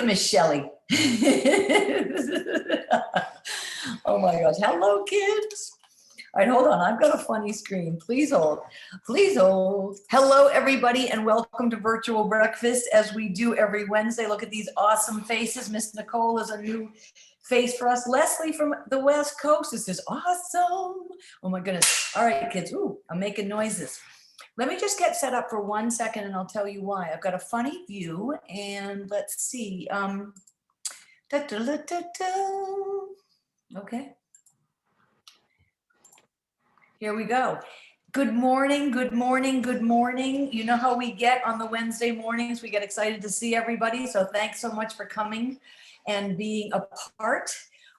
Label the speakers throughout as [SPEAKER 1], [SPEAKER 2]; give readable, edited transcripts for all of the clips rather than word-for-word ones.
[SPEAKER 1] at Miss Shelley. Oh my gosh. Hello, kids. All right, hold on. I've got a funny screen. Please hold. Please hold. Hello, everybody, and welcome to Virtual Breakfast as we do every Wednesday. Look at these awesome faces. Miss Nicole is a new face for us. Leslie from the West Coast. This is awesome. Oh my goodness. All right, kids. Ooh, I'm making noises. Let me just get set up for 1 second and I'll tell you why. I've got a funny view and let's see. Okay. Here we go. Good morning, good morning, good morning. You know how we get on the Wednesday mornings. We get excited to see everybody. So thanks so much for coming and being a part.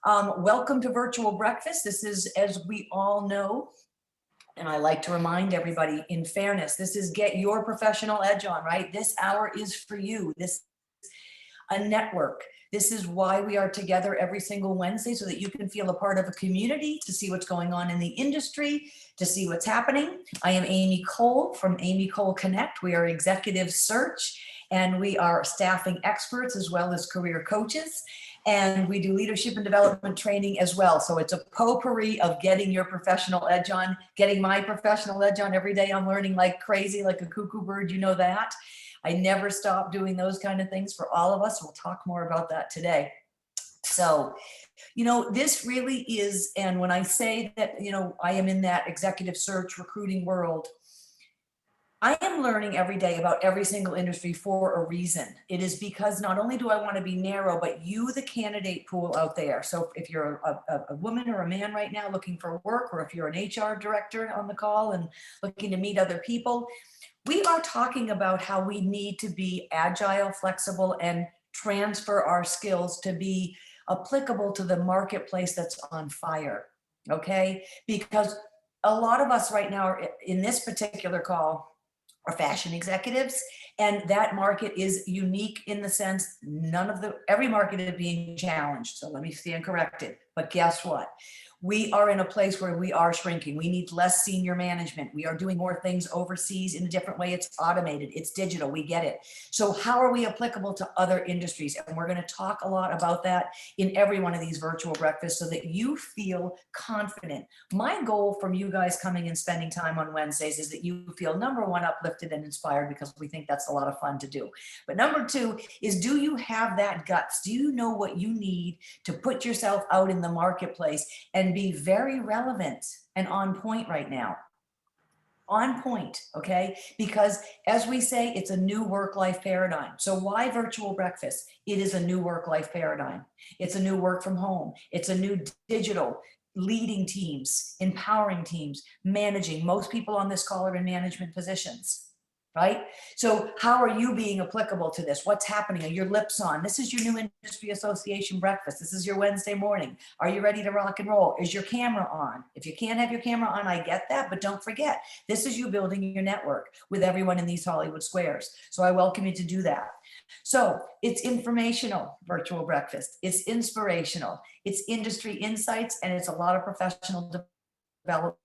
[SPEAKER 1] Welcome to Virtual Breakfast. This is, as we all know, and I like to remind everybody, in fairness, this is get your professional edge on, right? This hour is for you. This is a network. This is why we are together every single Wednesday, so that you can feel a part of a community, to see what's going on in the industry, to see what's happening. I am Amy Cole from Amy Cole Connect. We are executive search, and we are staffing experts as well as career coaches. And we do leadership and development training as well. So it's a potpourri of getting your professional edge on, getting my professional edge on. Every day I'm learning like crazy, like a cuckoo bird, you know that. I never stop doing those kind of things for all of us. We'll talk more about that today. So, you know, this really is, and when I say that, you know, I am in that executive search recruiting world, I am learning every day about every single industry for a reason. It is because not only do I want to be narrow, but you, the candidate pool out there. So if you're a woman or a man right now looking for work, or if you're an HR director on the call and looking to meet other people, we are talking about how we need to be agile, flexible, and transfer our skills to be applicable to the marketplace that's on fire, okay? Because a lot of us right now are in this particular call are fashion executives, and that market is unique in the sense every market is being challenged. So let me stand corrected. But guess what? We are in a place where we are shrinking. We need less senior management. We are doing more things overseas in a different way. It's automated, it's digital, we get it. So how are we applicable to other industries? And we're going to talk a lot about that in every one of these virtual breakfasts so that you feel confident. My goal from you guys coming and spending time on Wednesdays is that you feel, number one, uplifted and inspired, because we think that's a lot of fun to do. But number two is, do you have that guts? Do you know what you need to put yourself out in the marketplace and be very relevant and on point right now? On point, okay? Because as we say, it's a new work-life paradigm. So why virtual breakfast? It is a new work-life paradigm. It's a new work from home. It's a new digital, leading teams, empowering teams, managing. Most people on this call are in management positions, right? So how are you being applicable to this? What's happening? Are your lips on? This is your new industry association breakfast. This is your Wednesday morning. Are you ready to rock and roll? Is your camera on? If you can't have your camera on, I get that, but don't forget, this is you building your network with everyone in these Hollywood squares. So I welcome you to do that. So it's informational virtual breakfast. It's inspirational. It's industry insights, and it's a lot of professional development.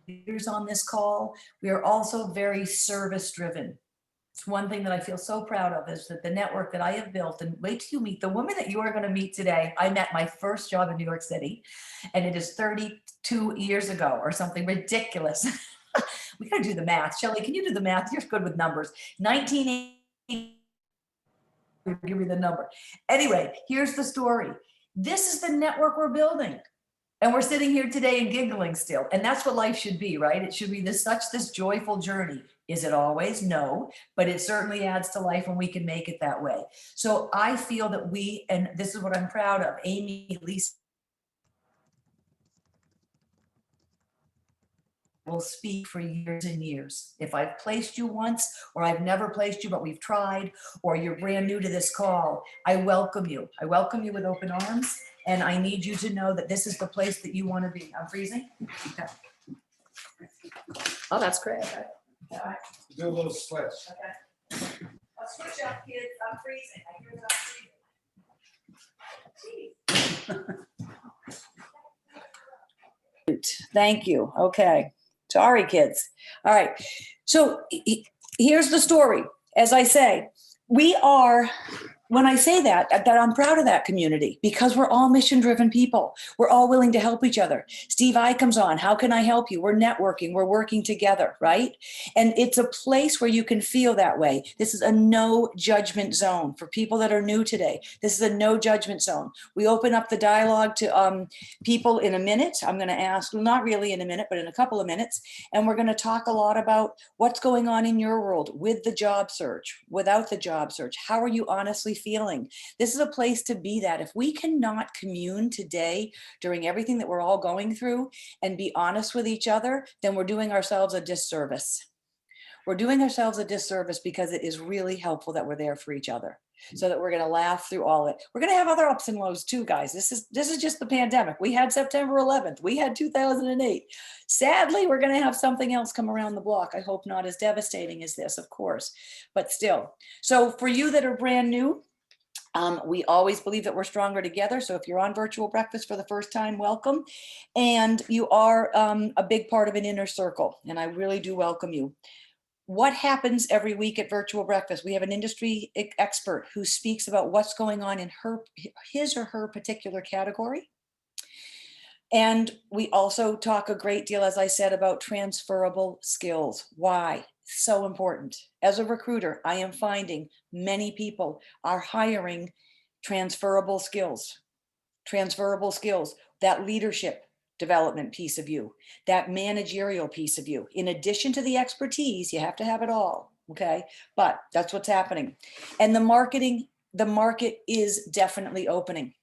[SPEAKER 1] Leaders on this call. We are also very service driven. It's one thing that I feel so proud of, is that the network that I have built, and wait till you meet the woman that you are going to meet today. I met my first job in New York City, and it is 32 years ago or something ridiculous. We got to do the math. Shelley, can you do the math? You're good with numbers. 1980. Give me the number. Anyway, here's the story. This is the network we're building. And we're sitting here today and giggling still. And that's what life should be, right? It should be this joyful journey. Is it always? No, but it certainly adds to life when we can make it that way. So I feel that and this is what I'm proud of, Amy, Lisa, will speak for years and years. If I've placed you once, or I've never placed you, but we've tried, or you're brand new to this call, I welcome you. I welcome you with open arms. And I need you to know that this is the place that you want to be. I'm freezing. Okay. Oh, that's great. Okay. All right.
[SPEAKER 2] Do a little switch.
[SPEAKER 1] Okay. Let's switch up, kids. I'm freezing. I hear that freezing. Thank you. Okay. Sorry, kids. All right. So here's the story. As I say, we are, when I say that I'm proud of that community because we're all mission driven people. We're all willing to help each other. Steve I comes on. How can I help you? We're networking. We're working together, right? And it's a place where you can feel that way. This is a no judgment zone for people that are new today. This is a no judgment zone. We open up the dialogue to people in a minute. I'm going to ask, well, not really in a minute, but in a couple of minutes. And we're going to talk a lot about what's going on in your world with the job search, without the job search. How are you honestly feeling? This is a place to be that. If we cannot commune today during everything that we're all going through and be honest with each other, then we're doing ourselves a disservice. We're doing ourselves a disservice because it is really helpful that we're there for each other, so that we're going to laugh through all of it. We're going to have other ups and lows too, guys. This is just the pandemic. We had September 11th. We had 2008. Sadly, we're going to have something else come around the block. I hope not as devastating as this, of course, but still. So for you that are brand new, we always believe that we're stronger together. So if you're on Virtual Breakfast for the first time, welcome. And you are a big part of an inner circle, and I really do welcome you. What happens every week at Virtual Breakfast? We have an industry expert who speaks about what's going on in his or her particular category. And we also talk a great deal, as I said, about transferable skills. Why? So important. As a recruiter, I am finding many people are hiring transferable skills, that leadership development piece of you, that managerial piece of you. In addition to the expertise, you have to have it all, okay? But that's what's happening. And the market is definitely opening.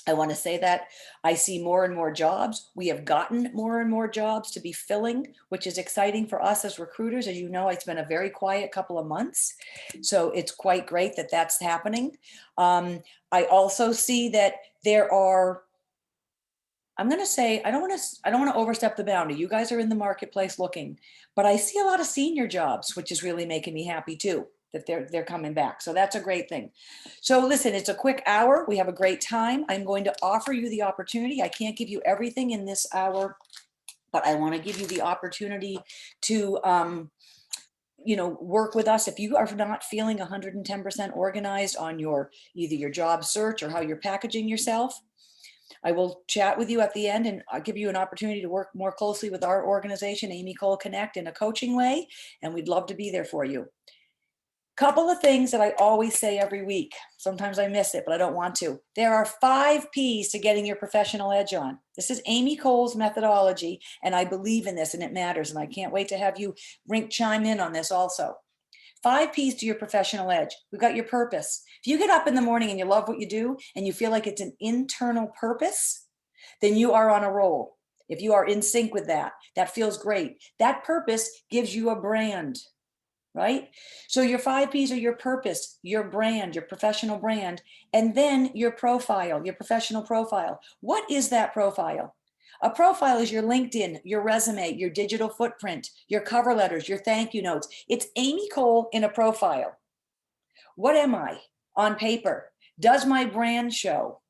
[SPEAKER 1] I want to say that I see more and more jobs. We have gotten more and more jobs to be filling, which is exciting for us as recruiters. As you know, it's been a very quiet couple of months. So it's quite great that that's happening. I also see that there are, I'm going to say, I don't want to overstep the boundary. You guys are in the marketplace looking, but I see a lot of senior jobs, which is really making me happy too, that they're coming back. So that's a great thing. So listen, it's a quick hour. We have a great time. I'm going to offer you the opportunity. I can't give you everything in this hour, but I want to give you the opportunity to, work with us. If you are not feeling 110% organized on either your job search or how you're packaging yourself, I will chat with you at the end and I'll give you an opportunity to work more closely with our organization, Amy Cole Connect, in a coaching way, and we'd love to be there for you. Couple of things that I always say every week. Sometimes I miss it, but I don't want to. There are 5 P's to getting your professional edge on. This is Amy Cole's methodology, and I believe in this, and it matters, and I can't wait to have you chime in on this also. 5 P's to your professional edge. We've got your purpose. If you get up in the morning and you love what you do and you feel like it's an internal purpose, then you are on a roll. If you are in sync with that, that feels great. That purpose gives you a brand, right? So your 5 P's are your purpose, your brand, your professional brand, and then your profile, your professional profile. What is that profile? A profile is your LinkedIn, your resume, your digital footprint, your cover letters, your thank you notes. It's Amy Cole in a profile. What am I on paper? Does my brand show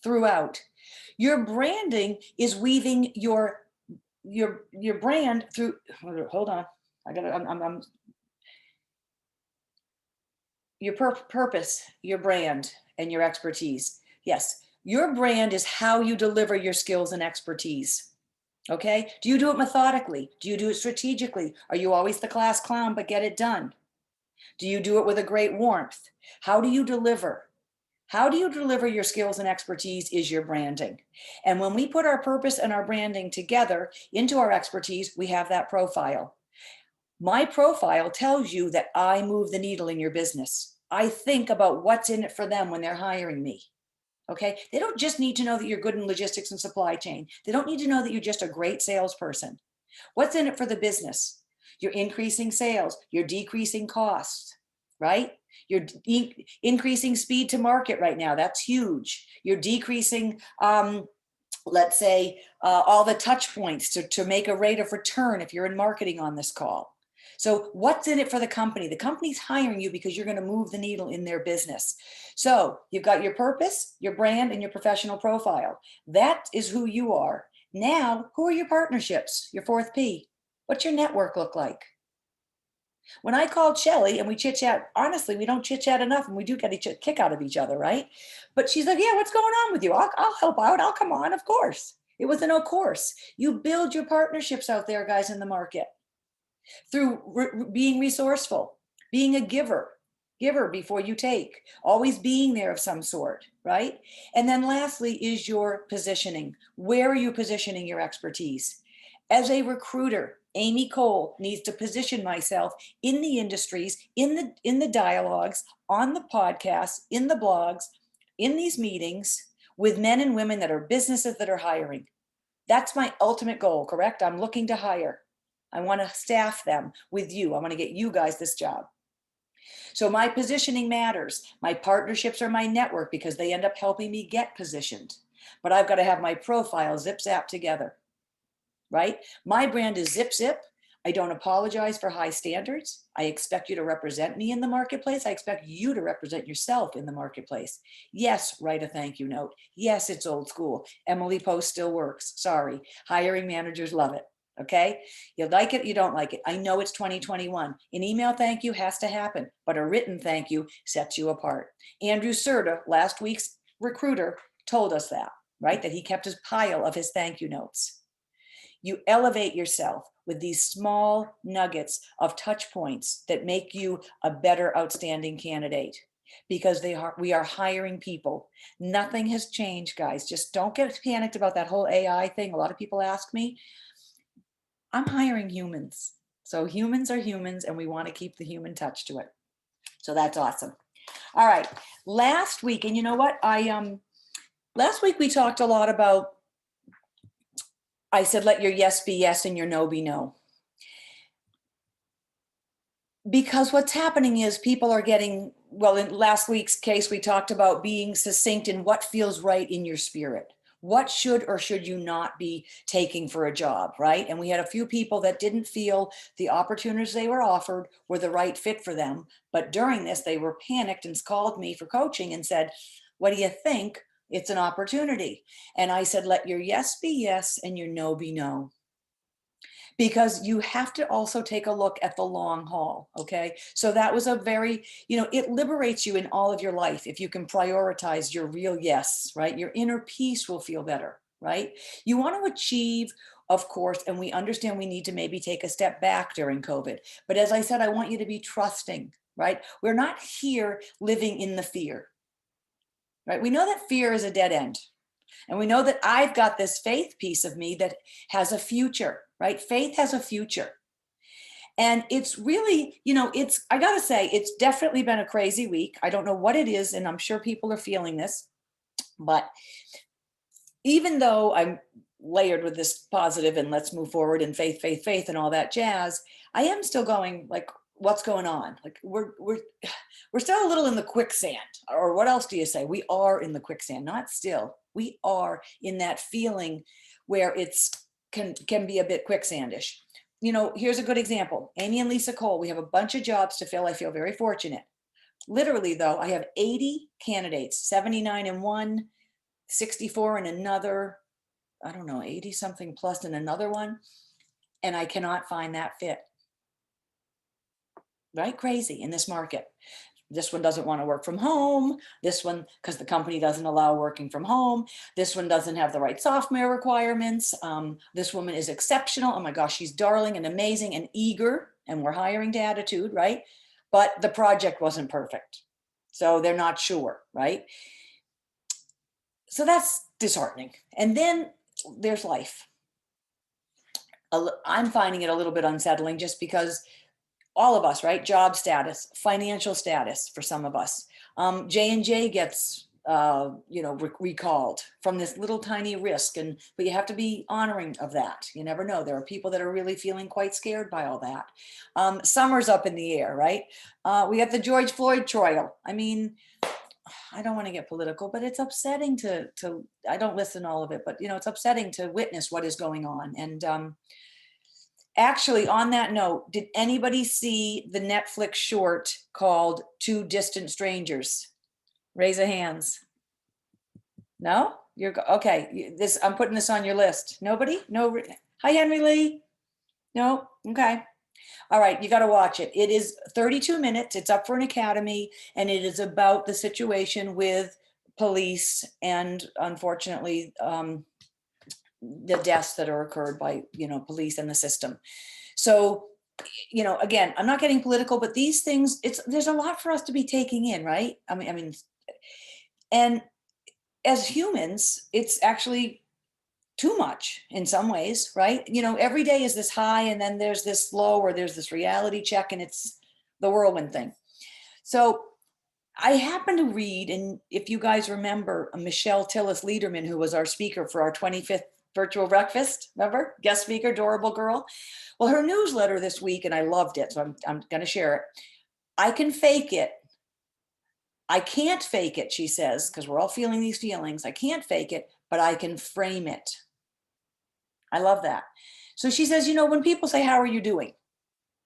[SPEAKER 1] throughout? Your branding is weaving your brand through. Hold on, I'm your purpose, your brand, and your expertise. Yes. Your brand is how you deliver your skills and expertise. Okay? Do you do it methodically? Do you do it strategically? Are you always the class clown but get it done? Do you do it with a great warmth? How do you deliver? How do you deliver your skills and expertise is your branding. And when we put our purpose and our branding together into our expertise, we have that profile. My profile tells you that I move the needle in your business. I think about what's in it for them when they're hiring me. Okay, they don't just need to know that you're good in logistics and supply chain. They don't need to know that you're just a great salesperson. What's in it for the business? You're increasing sales, you're decreasing costs, right? You're increasing speed to market right now. That's huge. You're decreasing, let's say, all the touch points to make a rate of return if you're in marketing on this call. So what's in it for the company? The company's hiring you because you're going to move the needle in their business. So you've got your purpose, your brand, and your professional profile. That is who you are. Now, who are your partnerships? Your 4th P. What's your network look like? When I called Shelly and we chit chat, honestly, we don't chit chat enough and we do get a kick out of each other, right? But she's like, yeah, what's going on with you? I'll help out. I'll come on, of course. It was no course. You build your partnerships out there, guys, in the market through being resourceful, being a giver before you take, always being there of some sort, right? And then lastly is your positioning. Where are you positioning your expertise? As a recruiter, Amy Cole needs to position myself in the industries, in the dialogues, on the podcasts, in the blogs, in these meetings with men and women that are businesses that are hiring. That's my ultimate goal, correct? I'm looking to hire. I want to staff them with you. I want to get you guys this job. So my positioning matters. My partnerships are my network because they end up helping me get positioned. But I've got to have my profile zip zap together, right? My brand is Zip Zip. I don't apologize for high standards. I expect you to represent me in the marketplace. I expect you to represent yourself in the marketplace. Yes, write a thank you note. Yes, it's old school. Emily Post still works. Sorry. Hiring managers love it. Okay. You like it, you don't like it. I know it's 2021. An email thank you has to happen, but a written thank you sets you apart. Andrew Serta, last week's recruiter, told us that, right? That he kept his pile of his thank you notes. You elevate yourself with these small nuggets of touch points that make you a better, outstanding candidate because we are hiring people. Nothing has changed, guys. Just don't get panicked about that whole AI thing. A lot of people ask me. I'm hiring humans. So humans are humans and we want to keep the human touch to it. So that's awesome. All right. Last week, and you know what? Last week we talked a lot about, I said, let your yes be yes and your no be no. Because what's happening is people are getting, well, in last week's case, we talked about being succinct in what feels right in your spirit. What should or should you not be taking for a job, right? And we had a few people that didn't feel the opportunities they were offered were the right fit for them. But during this, they were panicked and called me for coaching and said, what do you think? It's an opportunity. And I said, let your yes be yes and your no be no. Because you have to also take a look at the long haul, okay? So that was a very, it liberates you in all of your life if you can prioritize your real yes, right? Your inner peace will feel better, right? You want to achieve, of course, and we understand we need to maybe take a step back during COVID. But as I said, I want you to be trusting, right? We're not here living in the fear, right? We know that fear is a dead end. And we know that I've got this faith piece of me that has a future, right? Faith has a future. And it's really, I got to say, it's definitely been a crazy week. I don't know what it is, and I'm sure people are feeling this. But even though I'm layered with this positive and let's move forward and faith, faith, faith, and all that jazz, I am still going like, what's going on? Like we're still a little in the quicksand, or what else do you say? We are in the quicksand, not still. We are in that feeling where it's can be a bit quicksandish. Here's a good example. Amy and Lisa Cole, we have a bunch of jobs to fill. I feel very fortunate. Literally though, I have 80 candidates, 79 in one, 64 in another, I don't know, 80 something plus in another one. And I cannot find that fit. Right? Crazy in this market. This one doesn't want to work from home. This one, because the company doesn't allow working from home. This one doesn't have the right software requirements. This woman is exceptional. Oh my gosh, she's darling and amazing and eager, and we're hiring to attitude, right? But the project wasn't perfect. So they're not sure, right? So that's disheartening. And then there's life. I'm finding it a little bit unsettling just because all of us, right? Job status, financial status for some of us. J&J gets, recalled from this little tiny risk. But you have to be honoring of that. You never know. There are people that are really feeling quite scared by all that. Summer's up in the air, right? We got the George Floyd trial. I mean, I don't want to get political, but it's upsetting to I don't listen to all of it, but it's upsetting to witness what is going on. And, actually, on that note, did anybody see the Netflix short called Two Distant Strangers? Raise a hands. No? You're okay. I'm putting this on your list. Nobody? No. Hi, Henry Lee. No? Okay. All right, you got to watch it. It is 32 minutes. It's up for an Academy, and it is about the situation with police and, unfortunately, the deaths that are occurred by, police and the system. So, again, I'm not getting political, but these things, there's a lot for us to be taking in, right? I mean, and as humans, it's actually too much in some ways, right? Every day is this high, and then there's this low, or there's this reality check, and it's the whirlwind thing. So I happen to read, and if you guys remember, Michelle Tillis Liederman, who was our speaker for our 25th virtual breakfast, remember? Guest speaker, adorable girl. Well, her newsletter this week, and I loved it, so I'm going to share it. I can fake it. I can't fake it, she says, because we're all feeling these feelings. I can't fake it, but I can frame it. I love that. So she says, when people say, how are you doing?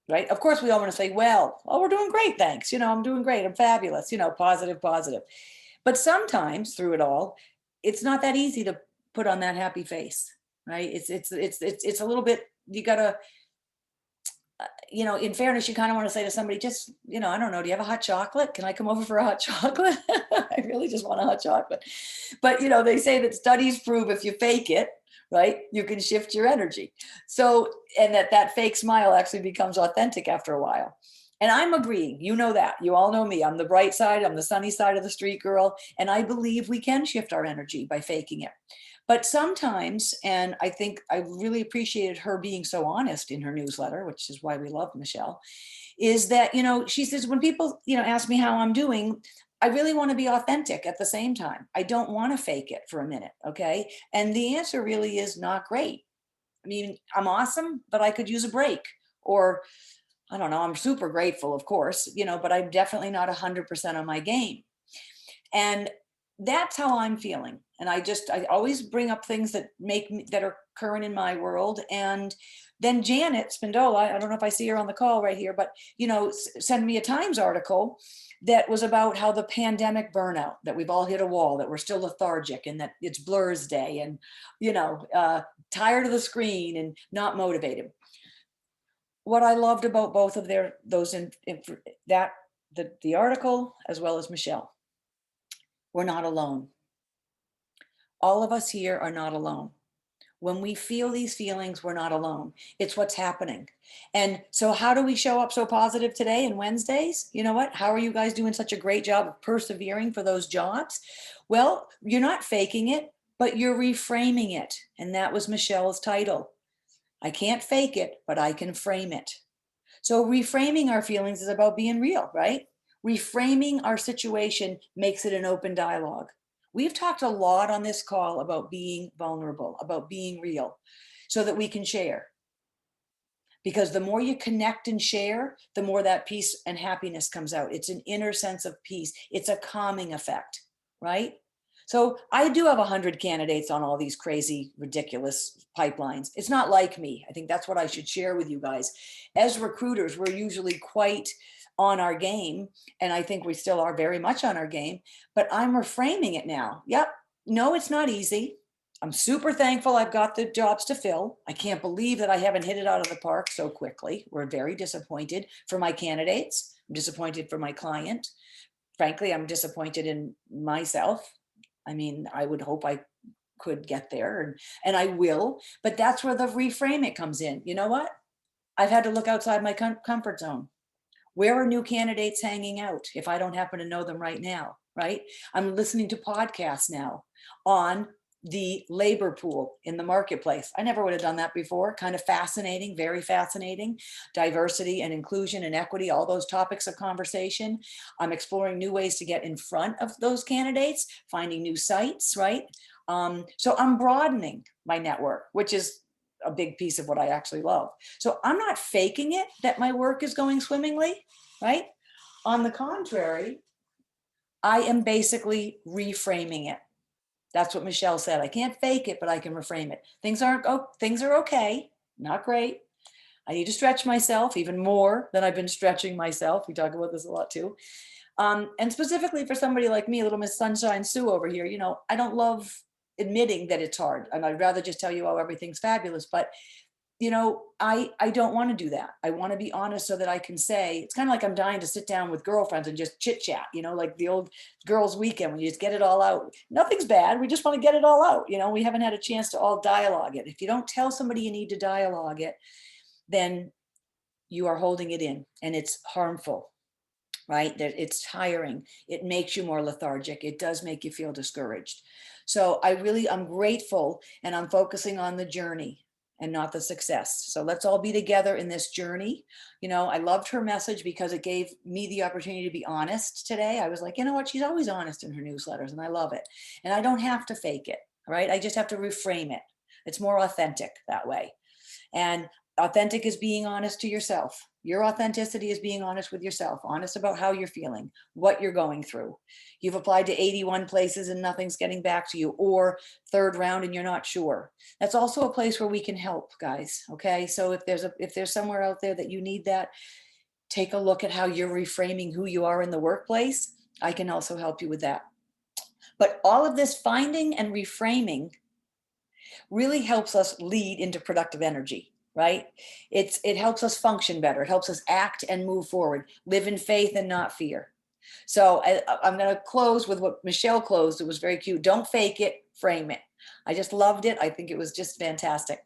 [SPEAKER 1] Right? Of course, we all want to say, well, oh, we're doing great. Thanks. I'm doing great. I'm fabulous, positive, positive. But sometimes through it all, it's not that easy to put on that happy face, right? It's a little bit, you gotta, in fairness, you kind of want to say to somebody, just, I don't know, do you have a hot chocolate? Can I come over for a hot chocolate? I really just want a hot chocolate. But, they say that studies prove if you fake it, right, you can shift your energy. So, and that fake smile actually becomes authentic after a while. And I'm agreeing, that, you all know me, I'm the bright side, I'm the sunny side of the street girl. And I believe we can shift our energy by faking it. But sometimes, and I think I really appreciated her being so honest in her newsletter, which is why we love Michelle, is that, she says, when people, ask me how I'm doing, I really want to be authentic at the same time. I don't want to fake it for a minute. Okay. And the answer really is not great. I mean, I'm awesome, but I could use a break. Or, I don't know, I'm super grateful, of course, but I'm definitely not 100% on my game. And that's how I'm feeling. And I always bring up things that that are current in my world. And then Janet Spindola, I don't know if I see her on the call right here, but, send me a Times article that was about how the pandemic burnout, that we've all hit a wall, that we're still lethargic, and that it's Blur's day, and, tired of the screen and not motivated. What I loved about both of the article, as well as Michelle, we're not alone. All of us here are not alone. When we feel these feelings, we're not alone. It's what's happening. And so how do we show up so positive today and Wednesdays? You know what? How are you guys doing such a great job of persevering for those jobs? Well, you're not faking it, but you're reframing it. And that was Michelle's title. I can't fake it, but I can frame it. So reframing our feelings is about being real, right? Reframing our situation makes it an open dialogue. We've talked a lot on this call about being vulnerable, about being real, so that we can share. Because the more you connect and share, the more that peace and happiness comes out. It's an inner sense of peace. It's a calming effect, right? So I do have 100 candidates on all these crazy, ridiculous pipelines. It's not like me. I think that's what I should share with you guys. As recruiters, we're usually quite on our game. And I think we still are very much on our game, but I'm reframing it now. Yep. No, it's not easy. I'm super thankful I've got the jobs to fill. I can't believe that I haven't hit it out of the park so quickly. We're very disappointed for my candidates. I'm disappointed for my client. Frankly, I'm disappointed in myself. I mean, I would hope I could get there, and I will, but that's where the reframe it comes in. You know what? I've had to look outside my comfort zone. Where are new candidates hanging out if I don't happen to know them right now, right? I'm listening to podcasts now on the labor pool in the marketplace. I never would have done that before. Kind of fascinating, very fascinating. Diversity and inclusion and equity, all those topics of conversation. I'm exploring new ways to get in front of those candidates, finding new sites, right? So I'm broadening my network, which is a big piece of what I actually love. So I'm not faking it that my work is going swimmingly, right? On the contrary, I am basically reframing it. That's what Michelle said. I can't fake it, but I can reframe it. Things are okay, not great. I need to stretch myself even more than I've been stretching myself. We talk about this a lot too. And specifically for somebody like me, a little Miss Sunshine Sue over here, I don't love admitting that it's hard. And I'd rather just tell you, oh, everything's fabulous. But I don't want to do that. I want to be honest so that I can say, it's kind of like I'm dying to sit down with girlfriends and just chit chat, like the old girls' weekend when you just get it all out. Nothing's bad. We just want to get it all out. We haven't had a chance to all dialogue it. If you don't tell somebody you need to dialogue it, then you are holding it in, and it's harmful, right? That it's tiring. It makes you more lethargic. It does make you feel discouraged. So I'm grateful, and I'm focusing on the journey and not the success. So let's all be together in this journey. I loved her message because it gave me the opportunity to be honest today. I was like, you know what? She's always honest in her newsletters, and I love it. And I don't have to fake it, right? I just have to reframe it. It's more authentic that way. And authentic is being honest to yourself. Your authenticity is being honest with yourself, honest about how you're feeling, what you're going through. You've applied to 81 places and nothing's getting back to you, or third round and you're not sure. That's also a place where we can help, guys. Okay. So if there's somewhere out there that you need that, take a look at how you're reframing who you are in the workplace. I can also help you with that. But all of this finding and reframing really helps us lead into productive energy. Right? It helps us function better. It helps us act and move forward, live in faith and not fear. So I'm going to close with what Michelle closed. It was very cute. Don't fake it, frame it. I just loved it. I think it was just fantastic.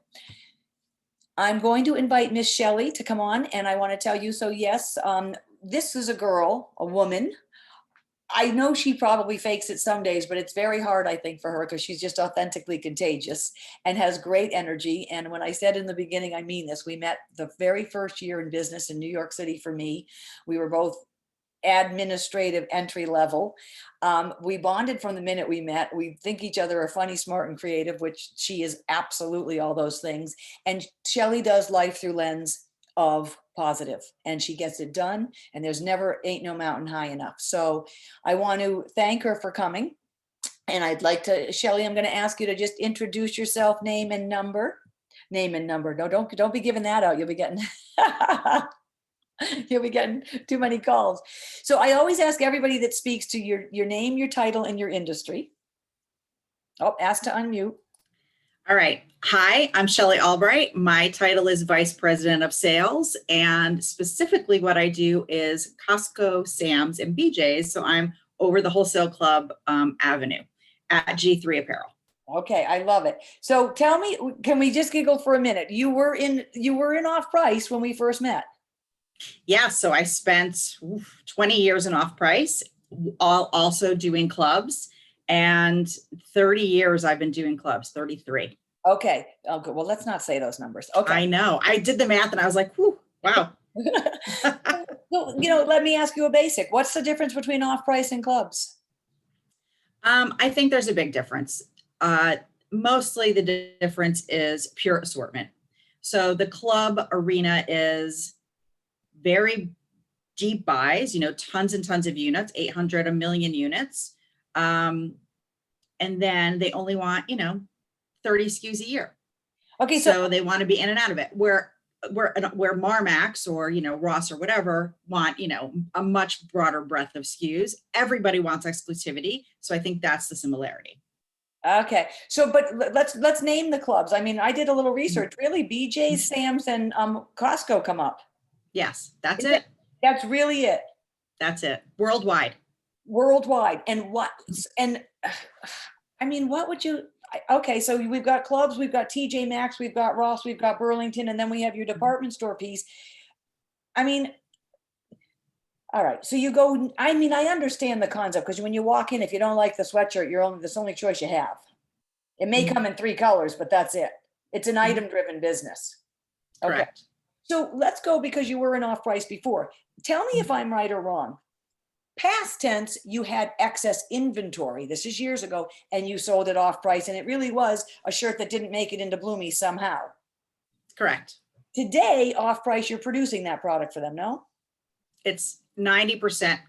[SPEAKER 1] I'm going to invite Miss Shelley to come on, and I want to tell you, so yes, this is a woman. I know she probably fakes it some days, but it's very hard, I think, for her because she's just authentically contagious and has great energy. And when I said in the beginning, I mean this, we met the very first year in business in New York City for me. We were both administrative entry level. We bonded from the minute we met. We think each other are funny, smart, and creative, which she is absolutely all those things. And Shelley does life through lens of positive, and she gets it done, and ain't no mountain high enough. So I want to thank her for coming, and I'd like to, Shelley, I'm going to ask you to just introduce yourself, name and number. No, don't be giving that out. You'll be getting too many calls. So I always ask everybody that speaks to your name, your title, and your industry. Ask to unmute.
[SPEAKER 2] All right. Hi, I'm Shelley Albright. My title is Vice President of Sales, and specifically what I do is Costco, Sam's, and BJ's. So I'm over the wholesale club avenue at G-III Apparel.
[SPEAKER 1] Okay, I love it. So tell me, can we just giggle for a minute? You were in off price when we first met.
[SPEAKER 2] Yeah, so I spent 20 years in off price, also doing clubs. And 30 years I've been doing clubs, 33.
[SPEAKER 1] Okay. Oh, good. Well, let's not say those numbers. Okay.
[SPEAKER 2] I know. I did the math and I was like, whew, wow.
[SPEAKER 1] Let me ask you a basic. What's the difference between off-price and clubs?
[SPEAKER 2] I think there's a big difference. Mostly the difference is pure assortment. So the club arena is very deep buys, tons and tons of units, 800, 1 million units. And then they only want, 30 SKUs a year.
[SPEAKER 1] Okay.
[SPEAKER 2] So they want to be in and out of it where Marmax or, Ross or whatever want, a much broader breadth of SKUs. Everybody wants exclusivity. So I think that's the similarity.
[SPEAKER 1] Okay. So, but let's name the clubs. I mean, I did a little research, really. BJ's, Sam's, and Costco come up.
[SPEAKER 2] Yes, that's it.
[SPEAKER 1] That's really it.
[SPEAKER 2] That's it. Worldwide.
[SPEAKER 1] And what would you, okay, so we've got clubs, we've got TJ Maxx, we've got Ross, we've got Burlington, and then we have your department store piece. All right, so you go, I understand the concept, because when you walk in, if you don't like the sweatshirt, that's the only choice you have. It may come in 3 colors, but that's it. It's an item-driven business. Okay.
[SPEAKER 2] Correct.
[SPEAKER 1] So let's go, because you were in off-price before. Tell me if I'm right or wrong. Past tense, you had excess inventory. This is years ago, and you sold it off price, and it really was a shirt that didn't make it into Bloomies somehow.
[SPEAKER 2] Correct.
[SPEAKER 1] Today, off price, you're producing that product for them, no?
[SPEAKER 2] It's 90%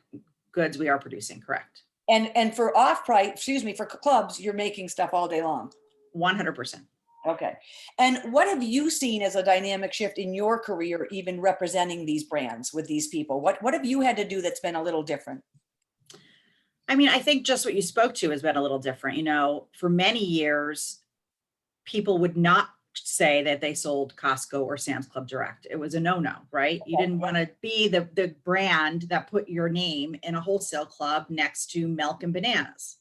[SPEAKER 2] goods we are producing, correct.
[SPEAKER 1] And for off price, for clubs, you're making stuff all day long.
[SPEAKER 2] 100%.
[SPEAKER 1] Okay. And what have you seen as a dynamic shift in your career, even representing these brands with these people? What have you had to do that's been a little different?
[SPEAKER 2] I think just what you spoke to has been a little different. For many years, people would not say that they sold Costco or Sam's Club direct. It was a no-no, right? You didn't want to be the brand that put your name in a wholesale club next to milk and bananas.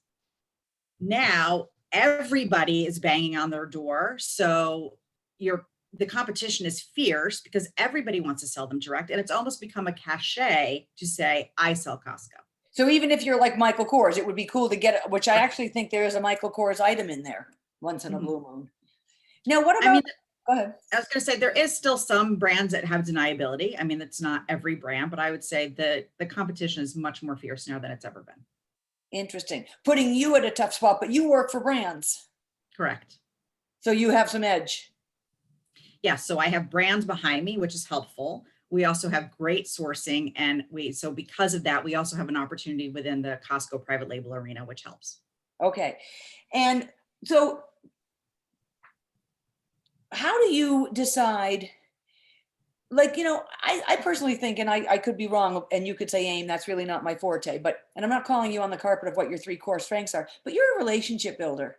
[SPEAKER 2] Now everybody is banging on their door. So the competition is fierce because everybody wants to sell them direct. And it's almost become a cachet to say, I sell Costco.
[SPEAKER 1] So even if you're like Michael Kors, it would be cool to get, which I actually think there is a Michael Kors item in there once in a blue moon. Now, what about, go ahead.
[SPEAKER 2] I was going to say, there is still some brands that have deniability. I mean, it's not every brand, but I would say that the competition is much more fierce now than it's ever been.
[SPEAKER 1] Interesting. Putting you at a tough spot, but you work for brands.
[SPEAKER 2] Correct.
[SPEAKER 1] So you have some edge.
[SPEAKER 2] Yeah. So I have brands behind me, which is helpful. We also have great sourcing. And so because of that, we also have an opportunity within the Costco private label arena, which helps.
[SPEAKER 1] Okay. And so how do you decide, like, you know, I personally think, and I could be wrong, and you could say, AIM, that's really not my forte, but, and I'm not calling you on the carpet of what your 3 core strengths are, but you're a relationship builder.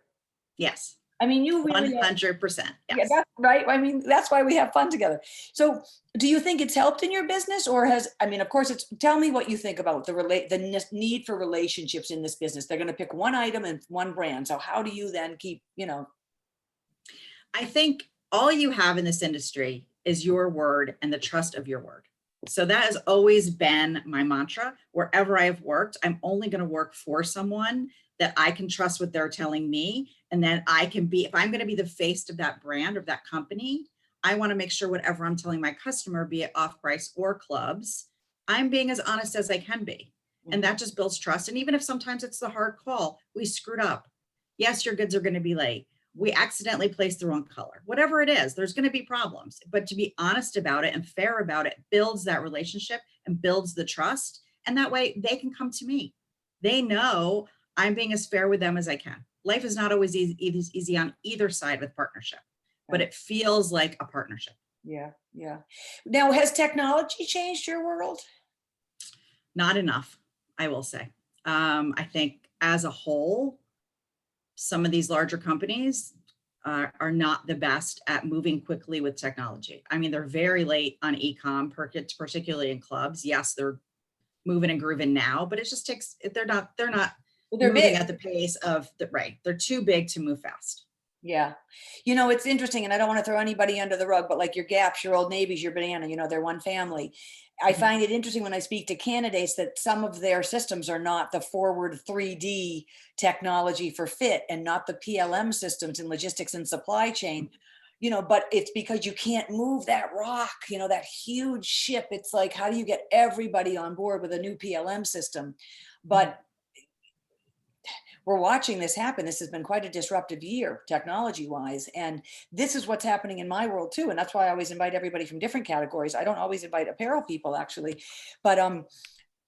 [SPEAKER 2] Yes.
[SPEAKER 1] I mean, you really
[SPEAKER 2] 100%. Yes.
[SPEAKER 1] Yeah, that's right. I mean, that's why we have fun together. So do you think it's helped in your business, or has, I mean, of course tell me what you think about the need for relationships in this business. They're going to pick one item and one brand. So how do you then keep, you know?
[SPEAKER 2] I think all you have in this industry is your word and the trust of your word. So that has always been my mantra. Wherever I've worked, I'm only going to work for someone that I can trust what they're telling me. And then I can be, if I'm going to be the face of that brand or that company, I want to make sure whatever I'm telling my customer, be it off price or clubs, I'm being as honest as I can be. And that just builds trust. And even if sometimes it's the hard call, we screwed up. Yes, your goods are going to be late. We accidentally placed the wrong color, whatever it is, there's going to be problems, but to be honest about it and fair about it builds that relationship and builds the trust. And that way they can come to me. They know I'm being as fair with them as I can. Life is not always easy on either side with partnership, but it feels like a partnership.
[SPEAKER 1] Yeah. Yeah. Now, has technology changed your world?
[SPEAKER 2] Not enough, I will say. I think as a whole, some of these larger companies are not the best at moving quickly with technology. I mean, they're very late on e-com, particularly in clubs. Yes, they're moving and grooving now, but it just takes, they're not moving
[SPEAKER 1] big
[SPEAKER 2] at the pace of the, right. They're too big to move fast.
[SPEAKER 1] Yeah. You know, it's interesting, and I don't want to throw anybody under the rug, but like your Gaps, your Old Navy's, your Banana, you know, they're one family. I find it interesting when I speak to candidates that some of their systems are not the forward 3D technology for fit and not the PLM systems in logistics and supply chain, you know, but it's because you can't move that rock, you know, that huge ship. It's like, how do you get everybody on board with a new PLM system? But we're watching this happen. This has been quite a disruptive year technology wise. And this is what's happening in my world too. And that's why I always invite everybody from different categories. I don't always invite apparel people actually, but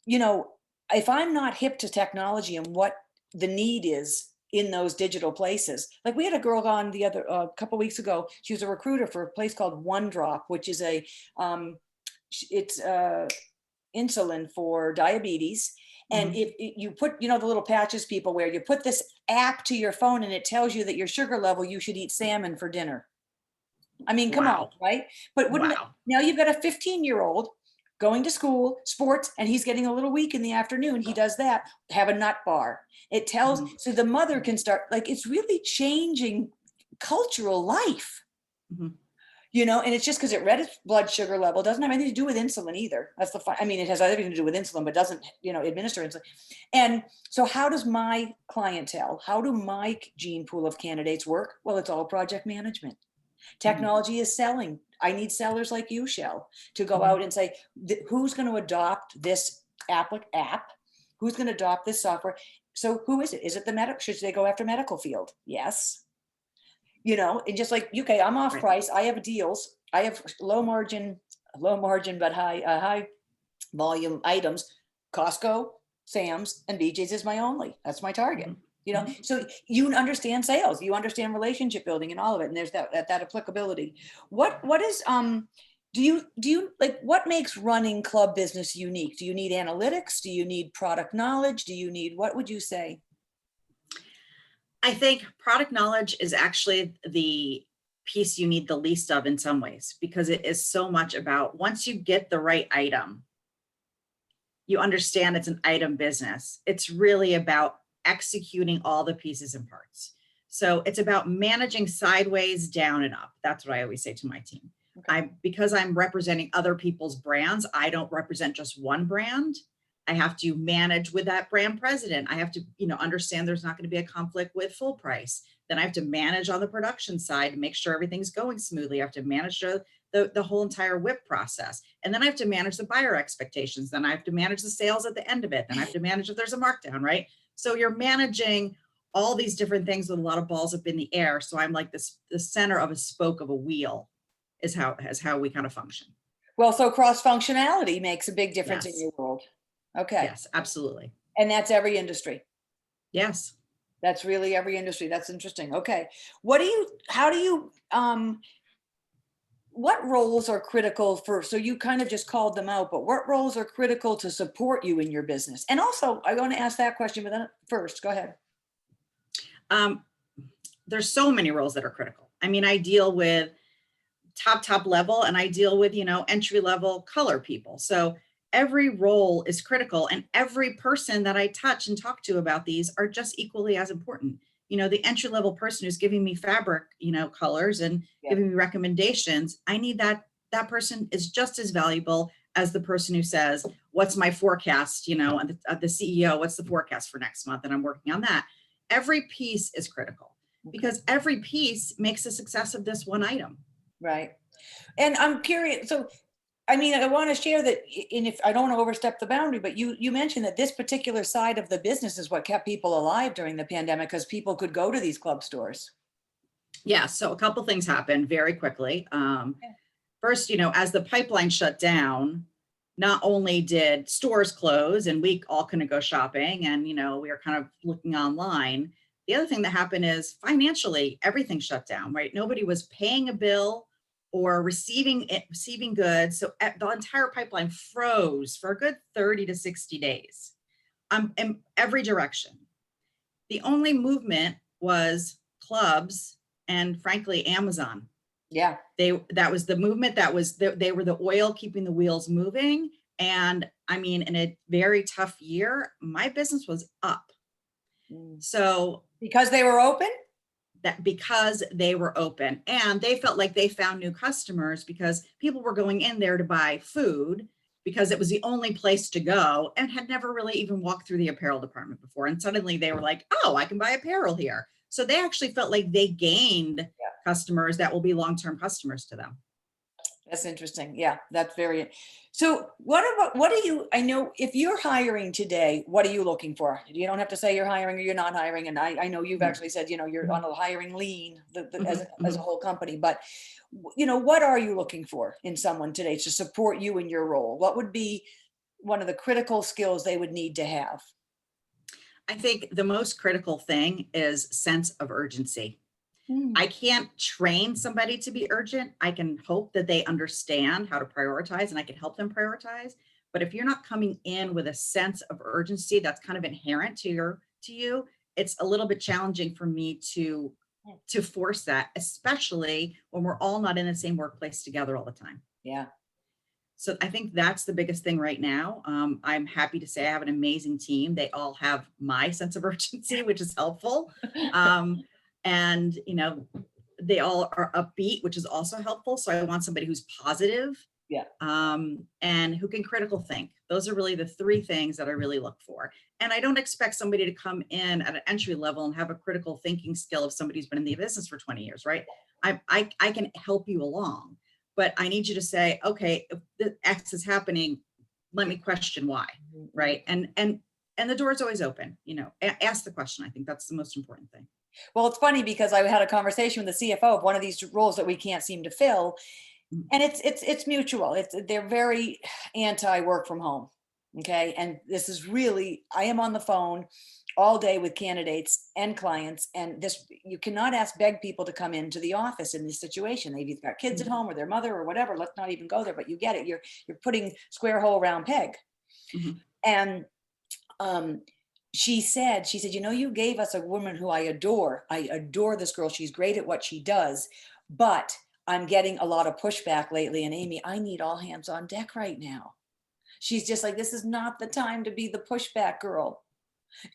[SPEAKER 1] you know, if I'm not hip to technology and what the need is in those digital places, like we had a girl on the other couple weeks ago. She was a recruiter for a place called One Drop, which is a it's insulin for diabetes. And if you put, you know, the little patches people wear, you put this app to your phone and it tells you that your sugar level, you should eat salmon for dinner. I mean, come on, right? But wouldn't now you've got a 15-year-old going to school, sports, and he's getting a little weak in the afternoon. He does that, have a nut bar. It tells, so the mother can start, like, it's really changing cultural life. You know, and it's just because it read its blood sugar level, doesn't have anything to do with insulin either. That's the fun. I mean, it has everything to do with insulin, but doesn't, you know, administer insulin. And so how does my clientele, how do my gene pool of candidates work? Well, it's all project management. Technology is selling. I need sellers like you, Shell, to go out and say, who's going to adopt this app? Who's going to adopt this software? So who is it? Is it the medical? Should they go after medical field? Yes. You know, and just like, okay, I'm off price. I have deals. I have low margin, but high volume items. Costco, Sam's, and BJ's is my only. That's my target. You know, so you understand sales, you understand relationship building and all of it. And there's that applicability. What is, do you like, what makes running club business unique? Do you need analytics? Do you need product knowledge? Do you need, what would you say?
[SPEAKER 2] I think product knowledge is actually piece you need the least of in some ways, because it is so much about once you get the right item, you understand it's an item business. It's really about executing all the pieces and parts. So it's about managing sideways, down, and up. That's what I always say to my team.
[SPEAKER 1] Okay.
[SPEAKER 2] Because I'm representing other people's brands, I don't represent just one brand. I have to manage with that brand president. I have to, understand there's not going to be a conflict with full price. Then I have to manage on the production side to make sure everything's going smoothly. I have to manage the whole entire WIP process. And then I have to manage the buyer expectations. Then I have to manage the sales at the end of it. Then I have to manage if there's a markdown, right? So you're managing all these different things with a lot of balls up in the air. So I'm like the center of a spoke of a wheel is how we kind of function.
[SPEAKER 1] Well, so cross-functionality makes a big difference in
[SPEAKER 2] Yes.
[SPEAKER 1] your world. Okay.
[SPEAKER 2] Yes, absolutely.
[SPEAKER 1] And that's every industry.
[SPEAKER 2] Yes.
[SPEAKER 1] That's really every industry. That's interesting. Okay. What roles are critical so you kind of just called them out, but what roles are critical to support you in your business? And also, I want to ask that question, but then first, go ahead.
[SPEAKER 2] There's so many roles that are critical. I mean, I deal with top level, and I deal with, entry level color people. So every role is critical, and every person that I touch and talk to about these are just equally as important. The entry level person who's giving me fabric, colors and giving me recommendations. I need that person is just as valuable as the person who says, what's my forecast, and the CEO, what's the forecast for next month? And I'm working on that. Every piece is critical because every piece makes the success of this one item.
[SPEAKER 1] Right. And I'm curious. So, I mean, I want to share that, and if I don't want to overstep the boundary, but you mentioned that this particular side of the business is what kept people alive during the pandemic because people could go to these club stores.
[SPEAKER 2] Yeah. So a couple things happened very quickly. First, as the pipeline shut down, not only did stores close and we all couldn't go shopping and, we were kind of looking online. The other thing that happened is financially, everything shut down, right? Nobody was paying a bill or receiving goods. So the entire pipeline froze for a good 30 to 60 days in every direction. The only movement was clubs and frankly, Amazon.
[SPEAKER 1] Yeah.
[SPEAKER 2] That was the movement they were the oil keeping the wheels moving. And I mean, in a very tough year, my business was up. So
[SPEAKER 1] because they were open?
[SPEAKER 2] Because they were open and they felt like they found new customers because people were going in there to buy food because it was the only place to go and had never really even walked through the apparel department before. And suddenly they were like, oh, I can buy apparel here. So they actually felt like they gained customers that will be long-term customers to them.
[SPEAKER 1] That's interesting. Yeah, that's very. So I know if you're hiring today, what are you looking for? You don't have to say you're hiring or you're not hiring. And I know you've actually said, you're on a hiring lean as a whole company, but what are you looking for in someone today to support you in your role? What would be one of the critical skills they would need to have?
[SPEAKER 2] I think the most critical thing is sense of urgency. I can't train somebody to be urgent. I can hope that they understand how to prioritize and I can help them prioritize. But if you're not coming in with a sense of urgency that's kind of inherent to you, it's a little bit challenging for me to force that, especially when we're all not in the same workplace together all the time.
[SPEAKER 1] Yeah. So
[SPEAKER 2] I think that's the biggest thing right now. I'm happy to say I have an amazing team. They all have my sense of urgency, which is helpful. And, they all are upbeat, which is also helpful. So I want somebody who's positive, and who can critical think. Those are really the three things that I really look for. And I don't expect somebody to come in at an entry level and have a critical thinking skill of somebody who's been in the business for 20 years, right? I can help you along, but I need you to say, okay, if the X is happening, let me question why, right? And the door is always open, ask the question. I think that's the most important thing.
[SPEAKER 1] Well, it's funny because I had a conversation with the CFO of one of these roles that we can't seem to fill, and it's mutual. They're very anti work from home. Okay, and this is really, I am on the phone all day with candidates and clients, and you cannot beg people to come into the office in this situation. They've either got kids at home or their mother or whatever. Let's not even go there, but you get it. You're putting square hole round peg, and she said, you gave us a woman who I adore. I adore this girl. She's great at what she does. but I'm getting a lot of pushback lately. And Amy, I need all hands on deck right now. She's just like, this is not the time to be the pushback girl,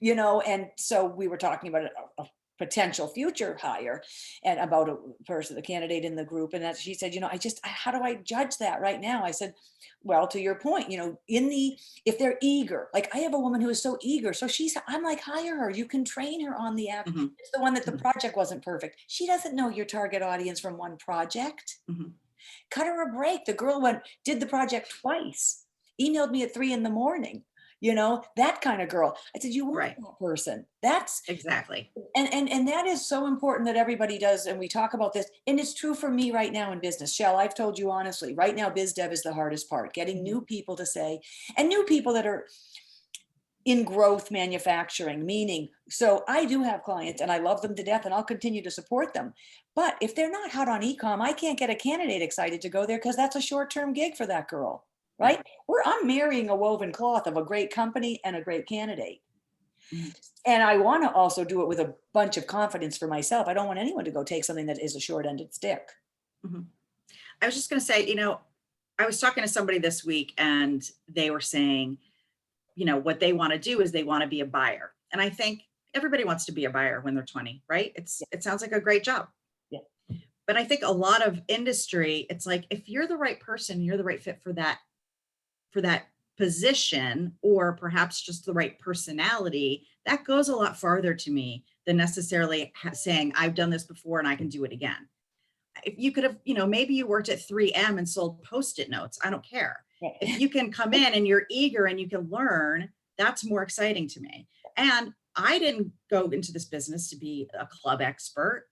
[SPEAKER 1] and so we were talking about a potential future hire and about a person, a candidate in the group. And that she said, how do I judge that right now? I said, well, to your point, if they're eager, like I have a woman who is so eager. So I'm like, hire her. You can train her on the act.
[SPEAKER 2] Mhm.
[SPEAKER 1] It's the one that the
[SPEAKER 2] Mhm.
[SPEAKER 1] project wasn't perfect. She doesn't know your target audience from one project.
[SPEAKER 2] Mhm.
[SPEAKER 1] Cut her a break. The girl did the project twice, emailed me at 3 a.m, that kind of girl. I said, you want
[SPEAKER 2] Right.
[SPEAKER 1] that person. That's,
[SPEAKER 2] Exactly.
[SPEAKER 1] and that is so important that everybody does. And we talk about this, and it's true for me right now in business. Shell, I've told you honestly, right now, biz dev is the hardest part, getting new people to say, and new people that are in growth manufacturing, meaning, so I do have clients and I love them to death and I'll continue to support them. But if they're not hot on e-com, I can't get a candidate excited to go there because that's a short-term gig for that girl, right? I'm marrying a woven cloth of a great company and a great candidate.
[SPEAKER 2] Mhm.
[SPEAKER 1] And I want to also do it with a bunch of confidence for myself. I don't want anyone to go take something that is a short-ended stick.
[SPEAKER 2] Mhm. I was just going to say, I was talking to somebody this week and they were saying, what they want to do is they want to be a buyer. And I think everybody wants to be a buyer when they're 20, right? It sounds like a great job.
[SPEAKER 1] Yeah.
[SPEAKER 2] But I think a lot of industry, it's like, if you're the right person, you're the right fit for that position, or perhaps just the right personality, that goes a lot farther to me than necessarily saying, I've done this before and I can do it again. If you could have, maybe you worked at 3M and sold Post-it notes. I don't care.
[SPEAKER 1] Right.
[SPEAKER 2] If you can come in and you're eager and you can learn, that's more exciting to me. And I didn't go into this business to be a club expert.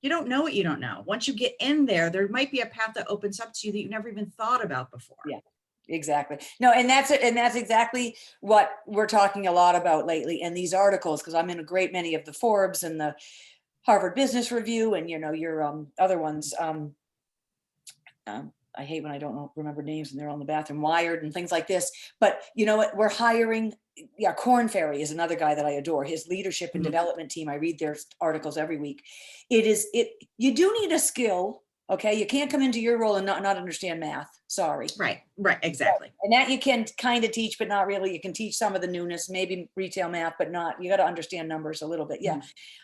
[SPEAKER 2] You don't know what you don't know. Once you get in there, there might be a path that opens up to you that you never even thought about before.
[SPEAKER 1] Yeah. Exactly. No, and that's it. And that's exactly what we're talking a lot about lately in these articles, because I'm in a great many of the Forbes and the Harvard Business Review and, your other ones. I hate when I don't remember names and they're on the bathroom, Wired and things like this. But you know what? We're hiring. Yeah, Corn Ferry is another guy that I adore. His leadership and development team. I read their articles every week. You do need a skill. Okay, you can't come into your role and not understand math. Sorry.
[SPEAKER 2] Right, exactly.
[SPEAKER 1] And that you can kind of teach, but not really. You can teach some of the newness, maybe retail math, but not. You got to understand numbers a little bit. Yeah.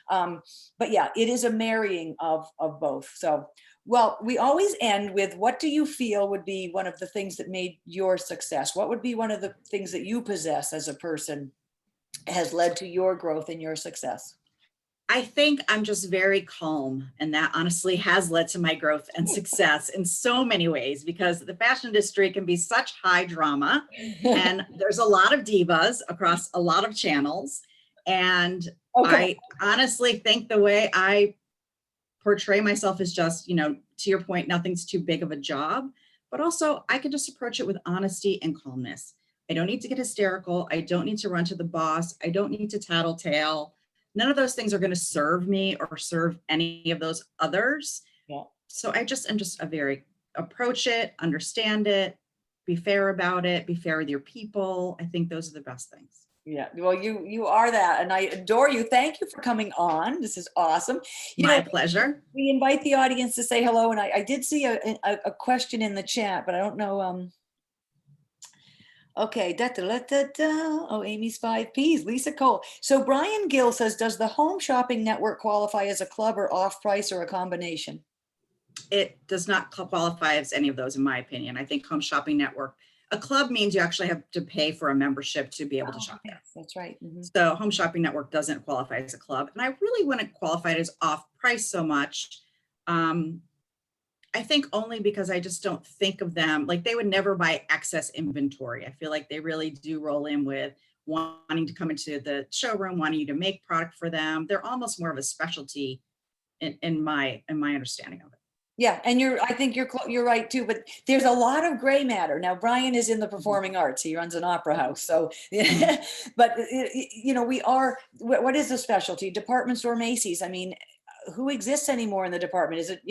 [SPEAKER 1] But yeah, it is a marrying of both. So, well, we always end with, what do you feel would be one of the things that made your success? What would be one of the things that you possess as a person has led to your growth and your success?
[SPEAKER 2] I think I'm just very calm, and that honestly has led to my growth and success in so many ways, because the fashion industry can be such high drama and there's a lot of divas across a lot of channels. And I honestly think the way I portray myself is just, to your point, nothing's too big of a job, but also I can just approach it with honesty and calmness. I don't need to get hysterical. I don't need to run to the boss. I don't need to tattletale. None of those things are going to serve me or serve any of those others.
[SPEAKER 1] Yeah.
[SPEAKER 2] So I'm just a very approach it, understand it, be fair about it, be fair with your people. I think those are the best things.
[SPEAKER 1] Yeah, well, you are that, and I adore you. Thank you for coming on. This is awesome.
[SPEAKER 2] My pleasure.
[SPEAKER 1] We invite the audience to say hello, and I did see a question in the chat, but I don't know. Okay, oh, Amy's 5 Ps, Lisa Cole. So Brian Gill says, does the Home Shopping Network qualify as a club or off price or a combination?
[SPEAKER 2] It does not qualify as any of those, in my opinion. I think Home Shopping Network, a club means you actually have to pay for a membership to be able to shop there.
[SPEAKER 1] That's right.
[SPEAKER 2] So Home Shopping Network doesn't qualify as a club. And I really wouldn't qualify it as off price so much. I think only because I just don't think of them, like they would never buy excess inventory. I feel like they really do roll in with wanting to come into the showroom, wanting you to make product for them. They're almost more of a specialty in my understanding of it.
[SPEAKER 1] Yeah, and I think you're right too, but there's a lot of gray matter. Now, Brian is in the performing arts. He runs an opera house. So, but what is the specialty? Department store Macy's. I mean, who exists anymore in the department? Is it,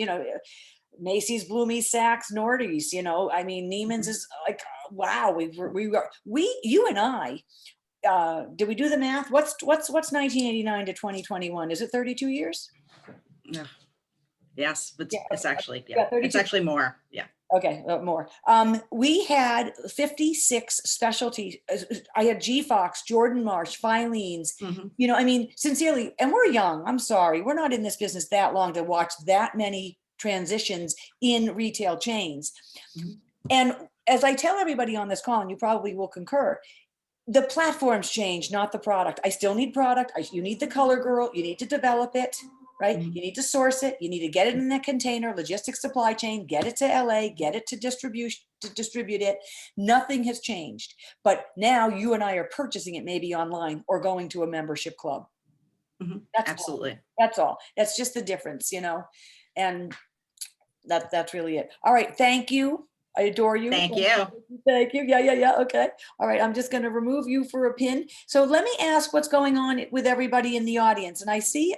[SPEAKER 1] Macy's, Bloomie's, Saks, Nordy's, I mean, Neiman's is like, wow, you and I, did we do the math? What's 1989 to 2021? Is it 32 years?
[SPEAKER 2] Yeah. Yes, but
[SPEAKER 1] Yeah,
[SPEAKER 2] it's actually,
[SPEAKER 1] yeah,
[SPEAKER 2] it's
[SPEAKER 1] 32.
[SPEAKER 2] actually more. Yeah.
[SPEAKER 1] Okay, more. We had 56 specialty. I had G Fox, Jordan Marsh, Filene's.
[SPEAKER 2] Mhm.
[SPEAKER 1] You know, I mean, sincerely, and we're young. I'm sorry, we're not in this business that long to watch that many transitions in retail chains.
[SPEAKER 2] Mhm.
[SPEAKER 1] And as I tell everybody on this call, and you probably will concur, the platforms change, not the product. I still need product. You need the color girl. You need to develop it, right?
[SPEAKER 2] Mhm.
[SPEAKER 1] You need to source it. You need to get it in that container, logistics, supply chain, get it to LA, get it to distribution, to distribute it. Nothing has changed. But now you and I are purchasing it maybe online or going to a membership club.
[SPEAKER 2] Mhm.
[SPEAKER 1] That's all.
[SPEAKER 2] Absolutely.
[SPEAKER 1] That's all. That's just the difference, you know? And that's really it. All right. Thank you. I adore you.
[SPEAKER 2] Thank you.
[SPEAKER 1] Thank you. Yeah. Okay. All right. I'm just going to remove you for a pin. So let me ask what's going on with everybody in the audience. And I see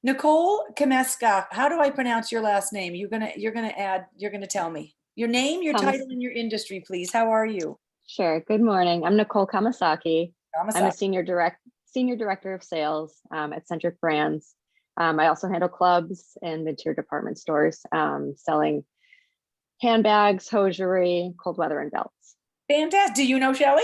[SPEAKER 1] Nicole Kameska. How do I pronounce your last name? You're gonna tell me your name, your title, and your industry, please. How are you?
[SPEAKER 3] Sure. Good morning. I'm Nicole Kamasaki. I'm a
[SPEAKER 1] Kamasaki.
[SPEAKER 3] senior director of sales at Centric Brands. I also handle clubs and mid-tier department stores, selling handbags, hosiery, cold weather, and belts.
[SPEAKER 1] Fantastic. Do you know Shelley?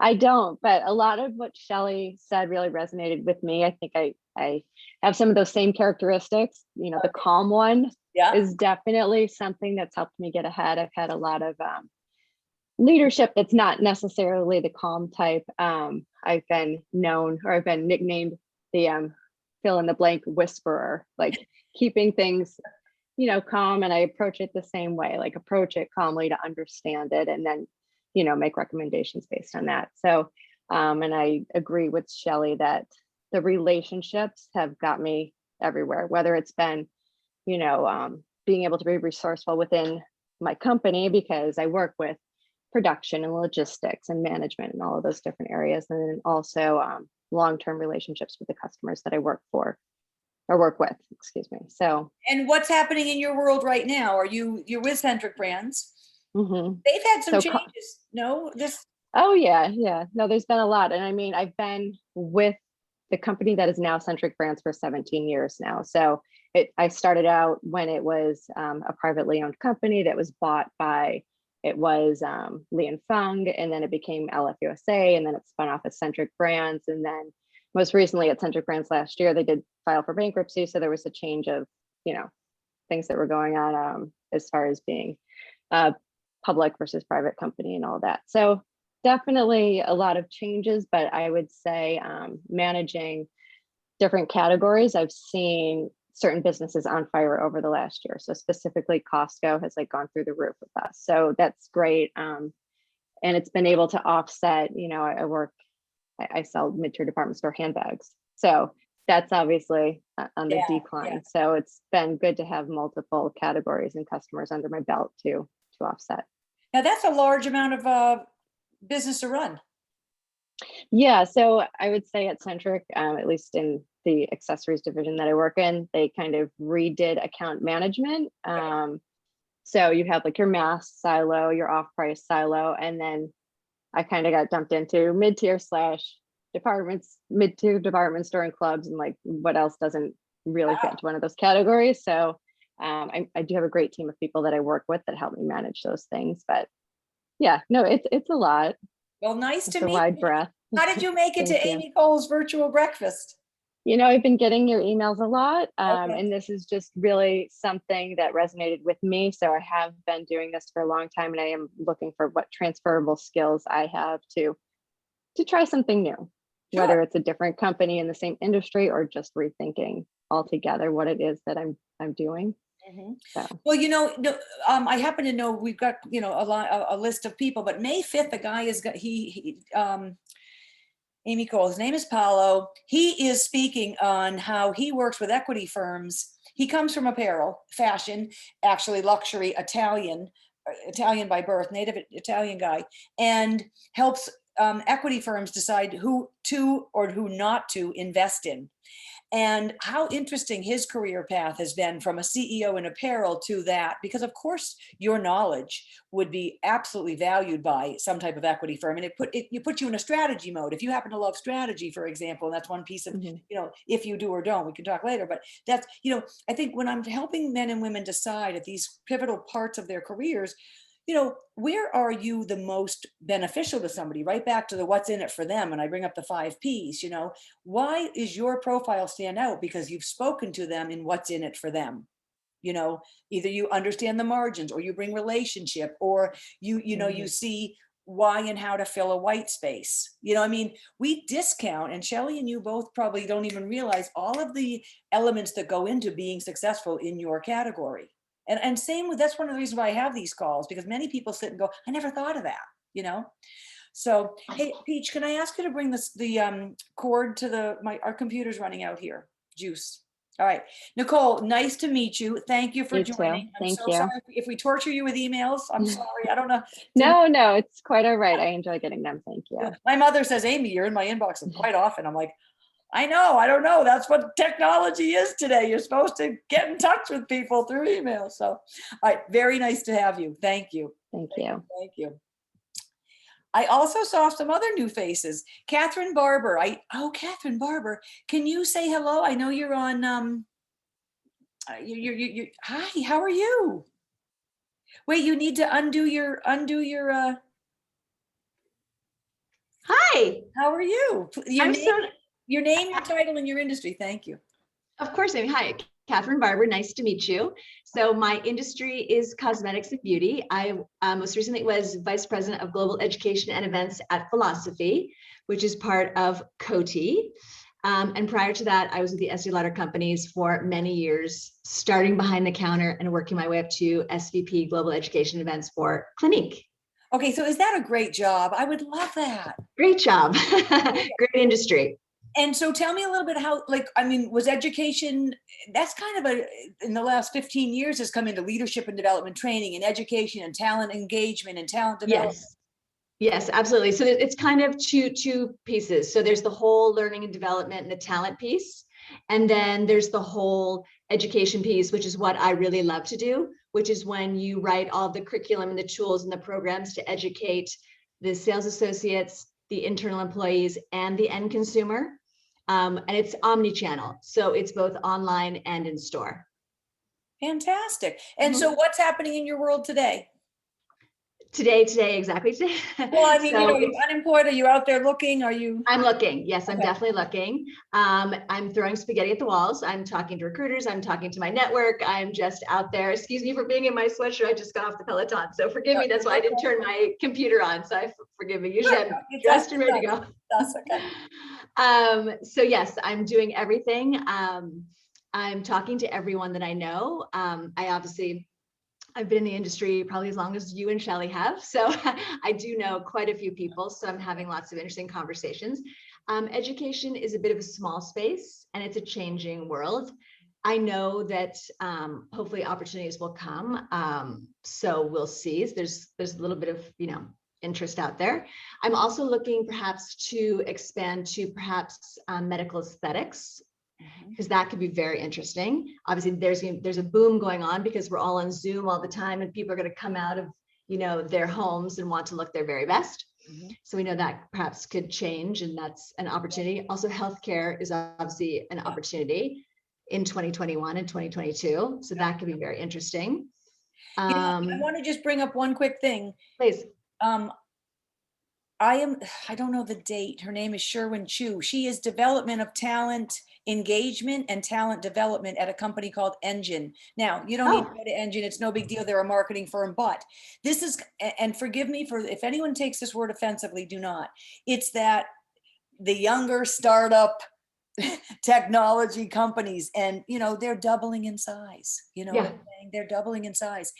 [SPEAKER 3] I don't, but a lot of what Shelley said really resonated with me. I think I have some of those same characteristics. You know, the calm one
[SPEAKER 1] Yeah.
[SPEAKER 3] is definitely something that's helped me get ahead. I've had a lot of leadership that's not necessarily the calm type. I've been known, or I've been nicknamed the fill in the blank whisperer, like keeping things, you know, calm. And I approach it the same way, like approach it calmly to understand it, and then, you know, make recommendations based on that. So, and I agree with Shelley that the relationships have got me everywhere, whether it's been, you know, being able to be resourceful within my company because I work with production and logistics and management and all of those different areas. And then also long-term relationships with the customers that I work for or work with, excuse me. So.
[SPEAKER 1] And what's happening in your world right now? You're with Centric Brands?
[SPEAKER 3] Mm-hmm.
[SPEAKER 1] They've had some
[SPEAKER 3] So
[SPEAKER 1] changes. No, this.
[SPEAKER 3] Oh yeah. No, there's been a lot. And I mean, I've been with the company that is now Centric Brands for 17 years now. So I started out when it was a privately owned company that was bought by, it was Li and Fung, and then it became LFUSA, and then it spun off as Centric Brands. And then most recently at Centric Brands last year, they did file for bankruptcy. So there was a change of, you know, things that were going on as far as being a public versus private company and all that. So definitely a lot of changes, but I would say managing different categories, I've seen certain businesses on fire over the last year. So specifically Costco has like gone through the roof with us. So that's great. And it's been able to offset, you know, I sell mid-tier department store handbags. So that's obviously on the decline.
[SPEAKER 1] Yeah.
[SPEAKER 3] So it's been good to have multiple categories and customers under my belt to offset.
[SPEAKER 1] Now that's a large amount of business to run.
[SPEAKER 3] Yeah, so I would say at Centric, at least in the accessories division that I work in, they kind of redid account management. So you have like your mass silo, your off-price silo, and then I kind of got dumped into mid-tier / departments, mid-tier department store and clubs, and like what else doesn't really fit into one of those categories. So I do have a great team of people that I work with that help me manage those things. But yeah, no, it's a lot.
[SPEAKER 1] Well, nice
[SPEAKER 3] It's
[SPEAKER 1] to
[SPEAKER 3] a
[SPEAKER 1] meet
[SPEAKER 3] wide
[SPEAKER 1] you.
[SPEAKER 3] breadth.
[SPEAKER 1] How did you make it to
[SPEAKER 3] Thank you.
[SPEAKER 1] Amy Cole's virtual breakfast?
[SPEAKER 3] You know, I've been getting your emails a lot,
[SPEAKER 1] Okay.
[SPEAKER 3] and this is just really something that resonated with me. So I have been doing this for a long time, and I am looking for what transferable skills I have to try something new, whether it's a different company in the same industry or just rethinking altogether what it is that I'm doing.
[SPEAKER 1] Mm-hmm.
[SPEAKER 3] So.
[SPEAKER 1] Well, you know, I happen to know we've got, you know, a list of people, but May 5th, the guy is got Amy Cole, his name is Paolo. He is speaking on how he works with equity firms. He comes from apparel, fashion, actually luxury, Italian by birth, native Italian guy, and helps equity firms decide who to or who not to invest in. And how interesting his career path has been from a CEO in apparel to that, because of course your knowledge would be absolutely valued by some type of equity firm. And you put you in a strategy mode. If you happen to love strategy, for example, and that's one piece of,
[SPEAKER 3] Mhm.
[SPEAKER 1] if you do or don't, we can talk later, but that's, I think when I'm helping men and women decide at these pivotal parts of their careers, where are you the most beneficial to somebody? Right back to the what's in it for them. And I bring up the 5 Ps, why is your profile stand out? Because you've spoken to them in what's in it for them. Either you understand the margins, or you bring relationship, or you see why and how to fill a white space. We discount, and Shelley and you both probably don't even realize all of the elements that go into being successful in your category. And same with, that's one of the reasons why I have these calls, because many people sit and go, I never thought of that. So, hey, Peach, can I ask you to bring the cord to our computer's running out here. Juice. All right. Nicole, nice to meet you. Thank you for
[SPEAKER 3] You too.
[SPEAKER 1] joining. I'm
[SPEAKER 3] Thank
[SPEAKER 1] so
[SPEAKER 3] you.
[SPEAKER 1] sorry if we torture you with emails. I'm sorry. I don't know.
[SPEAKER 3] No, it's quite all right. I enjoy getting them. Thank you.
[SPEAKER 1] My mother says, Amy, you're in my inbox quite often. I'm like, I know, I don't know. That's what technology is today. You're supposed to get in touch with people through email. So, all right, very nice to have you. Thank you.
[SPEAKER 3] Thank you.
[SPEAKER 1] Thank you. I also saw some other new faces. Catherine Barber. Catherine Barber. Can you say hello? I know you're on. Hi. How are you? Wait, you need to undo your.
[SPEAKER 4] Hi.
[SPEAKER 1] How are you? Your
[SPEAKER 4] I'm
[SPEAKER 1] name, your name, your title, and your industry. Thank you.
[SPEAKER 4] Of course, Amy. Hi, Catherine Barber. Nice to meet you. So my industry is cosmetics and beauty. I most recently was Vice President of Global Education and Events at Philosophy, which is part of Coty. And prior to that, I was with the Estee Lauder companies for many years, starting behind the counter and working my way up to SVP Global Education Events for Clinique.
[SPEAKER 1] Okay, so is that a great job? I would love that.
[SPEAKER 4] Great job. Great industry.
[SPEAKER 1] And so tell me a little bit how, was education, that's kind of in the last 15 years has come into leadership and development training and education and talent engagement and talent development.
[SPEAKER 4] Yes, absolutely. So it's kind of two pieces. So there's the whole learning and development and the talent piece. And then there's the whole education piece, which is what I really love to do, which is when you write all the curriculum and the tools and the programs to educate the sales associates, the internal employees, and the end consumer. And it's omni-channel. So it's both online and in store.
[SPEAKER 1] Fantastic. And so what's happening in your world today?
[SPEAKER 4] Exactly today.
[SPEAKER 1] Well, I mean, you're unemployed. Are you out there looking? Are you?
[SPEAKER 4] I'm looking. Yes, I'm definitely looking. I'm throwing spaghetti at the walls. I'm talking to recruiters. I'm talking to my network. I'm just out there. Excuse me for being in my sweatshirt. I just got off the Peloton. So forgive me. That's why I didn't turn my computer on. So forgive me. Usually I'm dressed and ready to go.
[SPEAKER 1] That's okay.
[SPEAKER 4] So yes, I'm doing everything. I'm talking to everyone that I know. I've been in the industry probably as long as you and Shelley have. So I do know quite a few people. So I'm having lots of interesting conversations. Education is a bit of a small space and it's a changing world. I know that hopefully opportunities will come. So we'll see. There's a little bit of, interest out there. I'm also looking perhaps to expand to perhaps medical aesthetics, because that could be very interesting. Obviously, there's a boom going on because we're all on Zoom all the time, and people are going to come out of their homes and want to look their very best. So we know that perhaps could change, and that's an opportunity. Also, healthcare is obviously an opportunity in 2021 and 2022. So that could be very interesting.
[SPEAKER 1] I want to just bring up one quick thing.
[SPEAKER 4] Please.
[SPEAKER 1] I don't know the date. Her name is Sherwin Chu. She is development of talent engagement and talent development at a company called Engine. Now, you don't need to go to Engine. It's no big deal. They're a marketing firm, but this is, and forgive me for, if anyone takes this word offensively, do not. It's that the younger startup technology companies, and they're doubling in size. What I'm saying? They're doubling in size.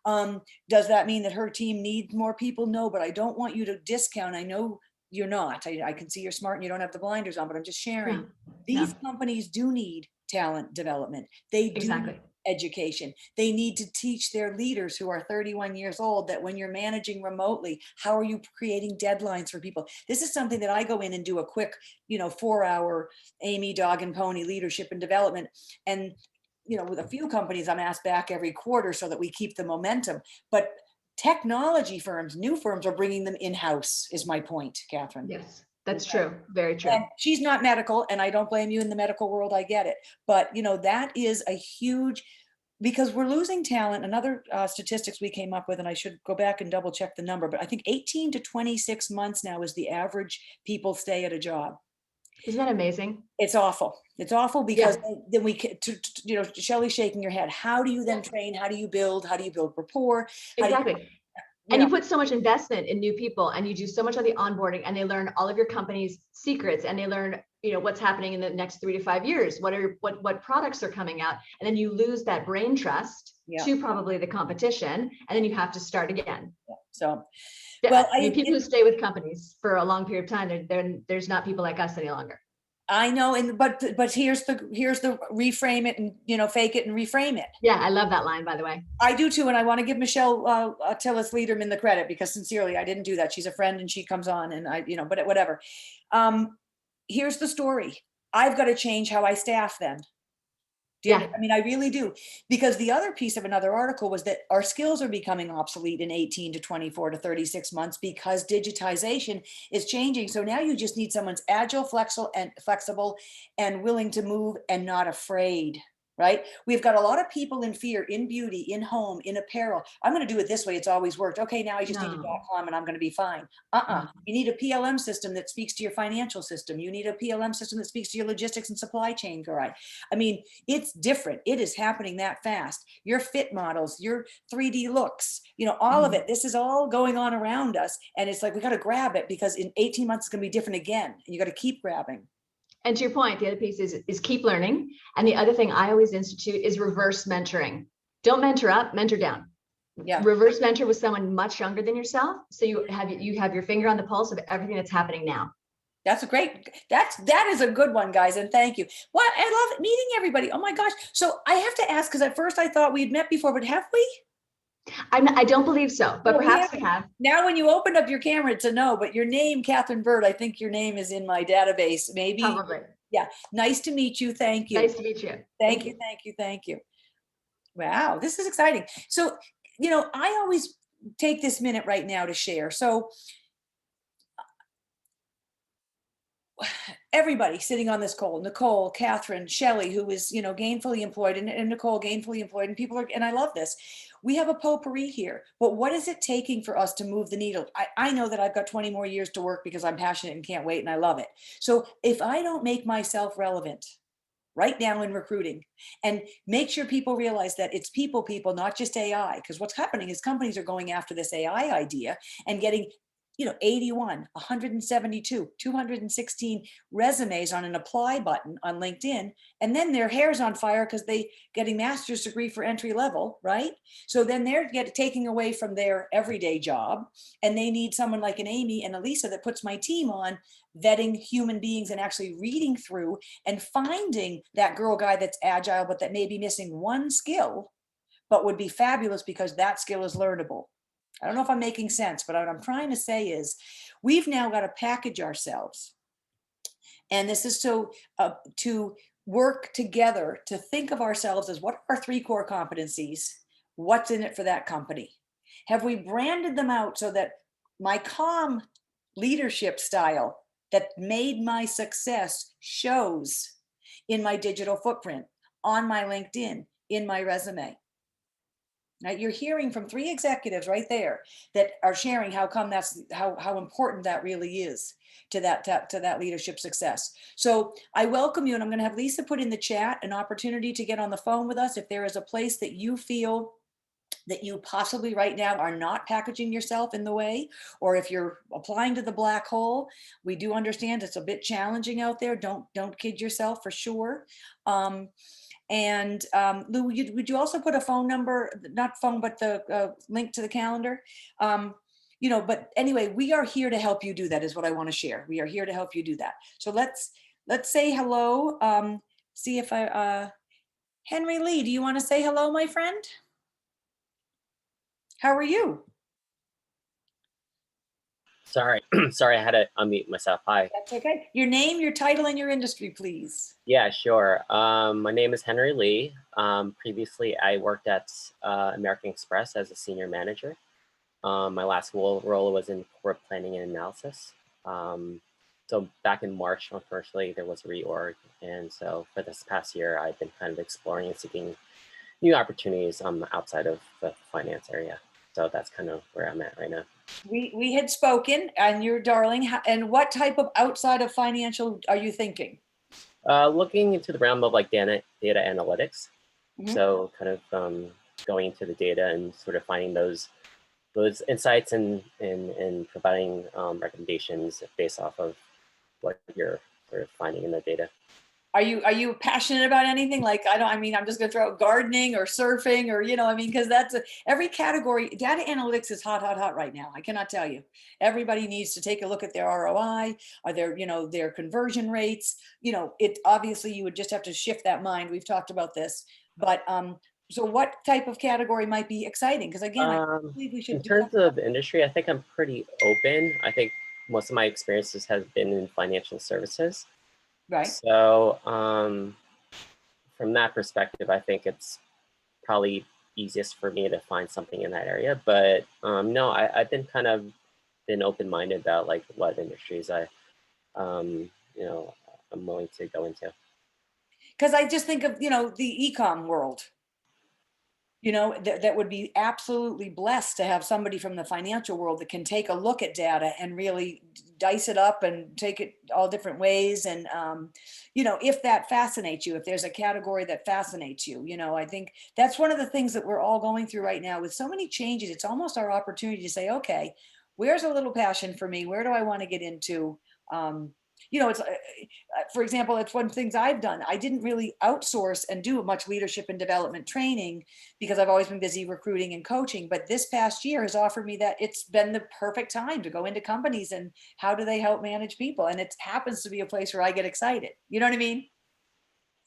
[SPEAKER 1] Does that mean that her team needs more people? No, but I don't want you to discount. I know you're not. I can see you're smart and you don't have the blinders on, but I'm just sharing. These companies do need talent development. They do.
[SPEAKER 4] Exactly.
[SPEAKER 1] education. They need to teach their leaders who are 31 years old that when you're managing remotely, how are you creating deadlines for people? This is something that I go in and do a quick, 4-hour Amy Dog and Pony leadership and development. And, with a few companies, I'm asked back every quarter so that we keep the momentum. But technology firms, new firms are bringing them in-house is my point, Catherine.
[SPEAKER 4] Yes, that's true. Very true.
[SPEAKER 1] And she's not medical, and I don't blame you in the medical world. I get it. But, that is a huge, because we're losing talent. Another statistics we came up with, and I should go back and double check the number, but I think 18 to 26 months now is the average people stay at a job.
[SPEAKER 4] Isn't that amazing?
[SPEAKER 1] It's awful. It's awful because then Shelley's shaking your head. How do you then train? How do you build? How do you build rapport?
[SPEAKER 4] Exactly. And you put so much investment in new people, and you do so much on the onboarding, and they learn all of your company's secrets, and they learn, what's happening in the next 3 to 5 years, what products are coming out. And then you lose that brain trust to probably the competition. And then you have to start again.
[SPEAKER 1] So,
[SPEAKER 4] well, people who stay with companies for a long period of time, there's not people like us any longer.
[SPEAKER 1] I know, but here's the reframe it and fake it and reframe it.
[SPEAKER 4] Yeah, I love that line, by the way.
[SPEAKER 1] I do too, and I want to give Michelle Tillis Liederman the credit, because sincerely, I didn't do that. She's a friend and she comes on, and but whatever. Here's the story. I've got to change how I staff then.
[SPEAKER 4] Yeah.
[SPEAKER 1] I mean, I really do. Because the other piece of another article was that our skills are becoming obsolete in 18 to 24 to 36 months because digitization is changing. So now you just need someone's agile, flexible and willing to move and not afraid. Right? We've got a lot of people in fear, in beauty, in home, in apparel. I'm going to do it this way. It's always worked. Okay, now I just need a .com and I'm going to be fine. You need a PLM system that speaks to your financial system. You need a PLM system that speaks to your logistics and supply chain guide. I mean, it's different. It is happening that fast. Your fit models, your 3D looks, all of it. This is all going on around us. And it's like, we got to grab it, because in 18 months, it's going to be different again. And you got to keep grabbing.
[SPEAKER 4] And to your point, the other piece is keep learning. And the other thing I always institute is reverse mentoring. Don't mentor up, mentor down. Yeah. Reverse mentor with someone much younger than yourself. So you have your finger on the pulse of everything that's happening now.
[SPEAKER 1] That is a good one, guys. And thank you. Well, I love meeting everybody. Oh my gosh. So I have to ask, because at first I thought we had met before, but have we?
[SPEAKER 4] I don't believe so, but perhaps we have.
[SPEAKER 1] Now, when you opened up your camera, it's a no, but your name, Catherine Bird, I think your name is in my database. Maybe.
[SPEAKER 4] Probably.
[SPEAKER 1] Yeah. Nice to meet you. Thank you.
[SPEAKER 4] Nice to meet you.
[SPEAKER 1] Thank you. Wow. This is exciting. So, I always take this minute right now to share. So everybody sitting on this call, Nicole, Catherine, Shelley, who is, gainfully employed, and Nicole gainfully employed, and people are, and I love this. We have a potpourri here, but what is it taking for us to move the needle? I know that I've got 20 more years to work because I'm passionate and can't wait and I love it. So if I don't make myself relevant right now in recruiting and make sure people realize that it's people, not just AI, because what's happening is companies are going after this AI idea and getting 81, 172, 216 resumes on an apply button on LinkedIn. And then their hair's on fire because they getting master's degree for entry level, right? So then they're taking away from their everyday job. And they need someone like an Amy and Elisa that puts my team on vetting human beings and actually reading through and finding that girl guy that's agile, but that may be missing one skill, but would be fabulous because that skill is learnable. I don't know if I'm making sense, but what I'm trying to say is we've now got to package ourselves. And this is to work together to think of ourselves as what are our 3 core competencies? What's in it for that company? Have we branded them out so that my calm leadership style that made my success shows in my digital footprint, on my LinkedIn, in my resume? Now you're hearing from 3 executives right there that are sharing how come that's how important that really is to that leadership success. So I welcome you, and I'm going to have Lisa put in the chat an opportunity to get on the phone with us if there is a place that you feel that you possibly right now are not packaging yourself in the way, or if you're applying to the black hole. We do understand it's a bit challenging out there. Don't kid yourself, for sure. And Lou, would you also put a phone number, not phone, but the link to the calendar? But anyway, we are here to help you do that, is what I want to share. We are here to help you do that. So let's say hello. See if Henry Lee, do you want to say hello, my friend? How are you?
[SPEAKER 5] Sorry, sorry, I had to unmute myself. Hi.
[SPEAKER 1] That's okay. Your name, your title, and your industry, please.
[SPEAKER 5] Yeah, sure. My name is Henry Lee. Previously, I worked at American Express as a senior manager. My last role was in corporate planning and analysis. So back in March, unfortunately, there was a reorg. And so for this past year, I've been kind of exploring and seeking new opportunities outside of the finance area. So that's kind of where I'm at right now.
[SPEAKER 1] We had spoken, and you're darling. And what type of outside of financial are you thinking?
[SPEAKER 5] Looking into the realm of like data analytics.
[SPEAKER 1] Mhm.
[SPEAKER 5] So kind of going into the data and sort of finding those insights and providing recommendations based off of what you're sort of finding in the data.
[SPEAKER 1] Are you passionate about anything? Like, I mean, I'm just gonna throw out gardening or surfing or, I mean, because every category, data analytics is hot right now. I cannot tell you. Everybody needs to take a look at their ROI, or their conversion rates. It obviously you would just have to shift that mind. We've talked about this, but so what type of category might be exciting? Because again, I believe we should
[SPEAKER 5] In
[SPEAKER 1] do
[SPEAKER 5] terms
[SPEAKER 1] something.
[SPEAKER 5] of industry, I think I'm pretty open. I think most of my experiences have been in financial services.
[SPEAKER 1] Right.
[SPEAKER 5] So from that perspective, I think it's probably easiest for me to find something in that area. But no, I've been kind of been open-minded about like what industries I'm willing to go into.
[SPEAKER 1] Because I just think of, the e-com world. That would be absolutely blessed to have somebody from the financial world that can take a look at data and really dice it up and take it all different ways. And, if that fascinates you, if there's a category that fascinates you, I think that's one of the things that we're all going through right now with so many changes. It's almost our opportunity to say, okay, where's a little passion for me? Where do I want to get into? It's for example, it's one of the things I've done. I didn't really outsource and do much leadership and development training because I've always been busy recruiting and coaching. But this past year has offered me that it's been the perfect time to go into companies and how do they help manage people? And it happens to be a place where I get excited. You know what I mean?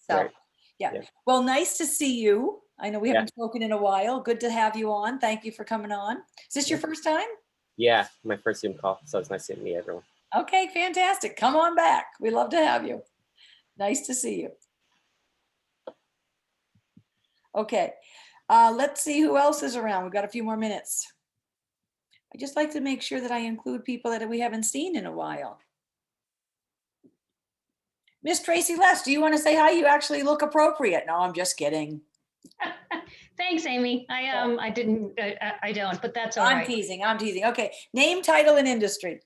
[SPEAKER 1] So,
[SPEAKER 5] Right.
[SPEAKER 1] yeah.
[SPEAKER 5] Yeah.
[SPEAKER 1] Well, nice to see you. I know we
[SPEAKER 5] Yeah.
[SPEAKER 1] haven't spoken in a while. Good to have you on. Thank you for coming on. Is this your
[SPEAKER 5] Yeah.
[SPEAKER 1] first time?
[SPEAKER 5] Yeah, my first Zoom call. So it's nice to meet everyone.
[SPEAKER 1] Okay, fantastic. Come on back. We love to have you. Nice to see you. Okay, let's see who else is around. We've got a few more minutes. I just like to make sure that I include people that we haven't seen in a while. Miss Tracy Les, do you want to say hi? You actually look appropriate. No, I'm just kidding.
[SPEAKER 6] Thanks, Amy. I didn't, I don't, but that's all
[SPEAKER 1] I'm
[SPEAKER 6] right.
[SPEAKER 1] teasing. Okay, name, title, and industry.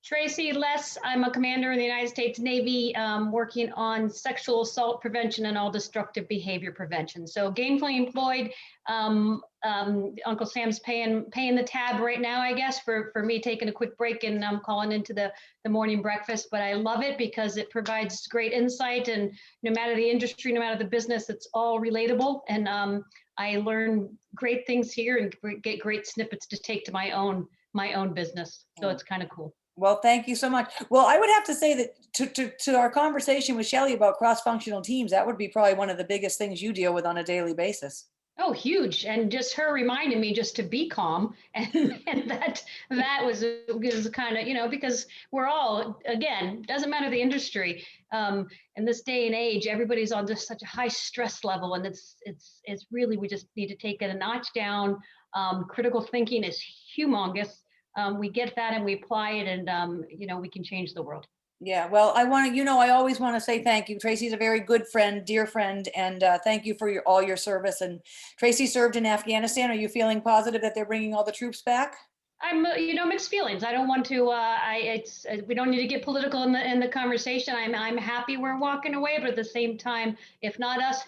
[SPEAKER 6] Tracy Les, I'm a commander in the United States Navy, working on sexual assault prevention and all destructive behavior prevention. So gainfully employed. Uncle Sam's paying the tab right now, I guess, for me taking a quick break and calling into the morning breakfast. But I love it because it provides great insight, and no matter the industry, no matter the business, it's all relatable. And I learn great things here and get great snippets to take to my own business. So it's kind of cool.
[SPEAKER 1] Well, thank you so much. Well, I would have to say that to our conversation with Shelley about cross-functional teams, that would be probably one of the biggest things you deal with on a daily basis.
[SPEAKER 6] Oh, huge. And just her reminding me just to be calm. And that was kind of, because we're all, again, doesn't matter the industry. In this day and age, everybody's on just such a high stress level. And it's really, we just need to take it a notch down. Critical thinking is humongous. We get that and we apply it, and we can change the world.
[SPEAKER 1] Yeah, well, I always want to say thank you. Tracy's a very good friend, dear friend, and thank you for all your service. And Tracy served in Afghanistan. Are you feeling positive that they're bringing all the troops back?
[SPEAKER 6] I'm, mixed feelings. I don't want to. We don't need to get political in the conversation. I'm happy we're walking away, but at the same time, if not us,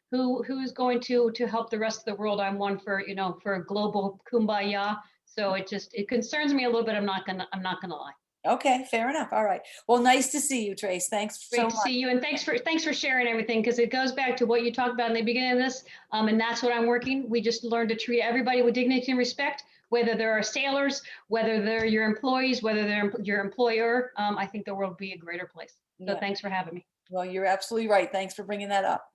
[SPEAKER 6] who's going to help the rest of the world? I'm one for for a global kumbaya. So it concerns me a little bit. I'm not gonna lie.
[SPEAKER 1] Okay, fair enough. All right. Well, nice to see you, Trace. Thanks so
[SPEAKER 6] Great
[SPEAKER 1] much.
[SPEAKER 6] to see you, and thanks for sharing everything, because it goes back to what you talked about in the beginning of this, and that's what I'm working. We just learn to treat everybody with dignity and respect, whether they're our sailors, whether they're your employees, whether they're your employer. I think the world would be a greater place. So
[SPEAKER 1] Yeah.
[SPEAKER 6] thanks for having me.
[SPEAKER 1] Well, you're absolutely right. Thanks for bringing that up.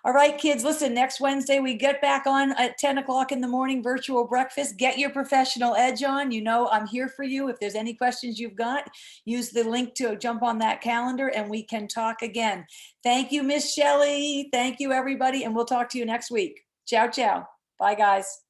[SPEAKER 1] All right, kids, listen, next Wednesday, we get back on at 10 o'clock in the morning, virtual breakfast. Get your professional edge on. You know, I'm here for you. If there's any questions you've got, use the link to jump on that calendar and we can talk again. Thank you, Miss Shelley. Thank you, everybody. And we'll talk to you next week. Ciao, ciao. Bye, guys.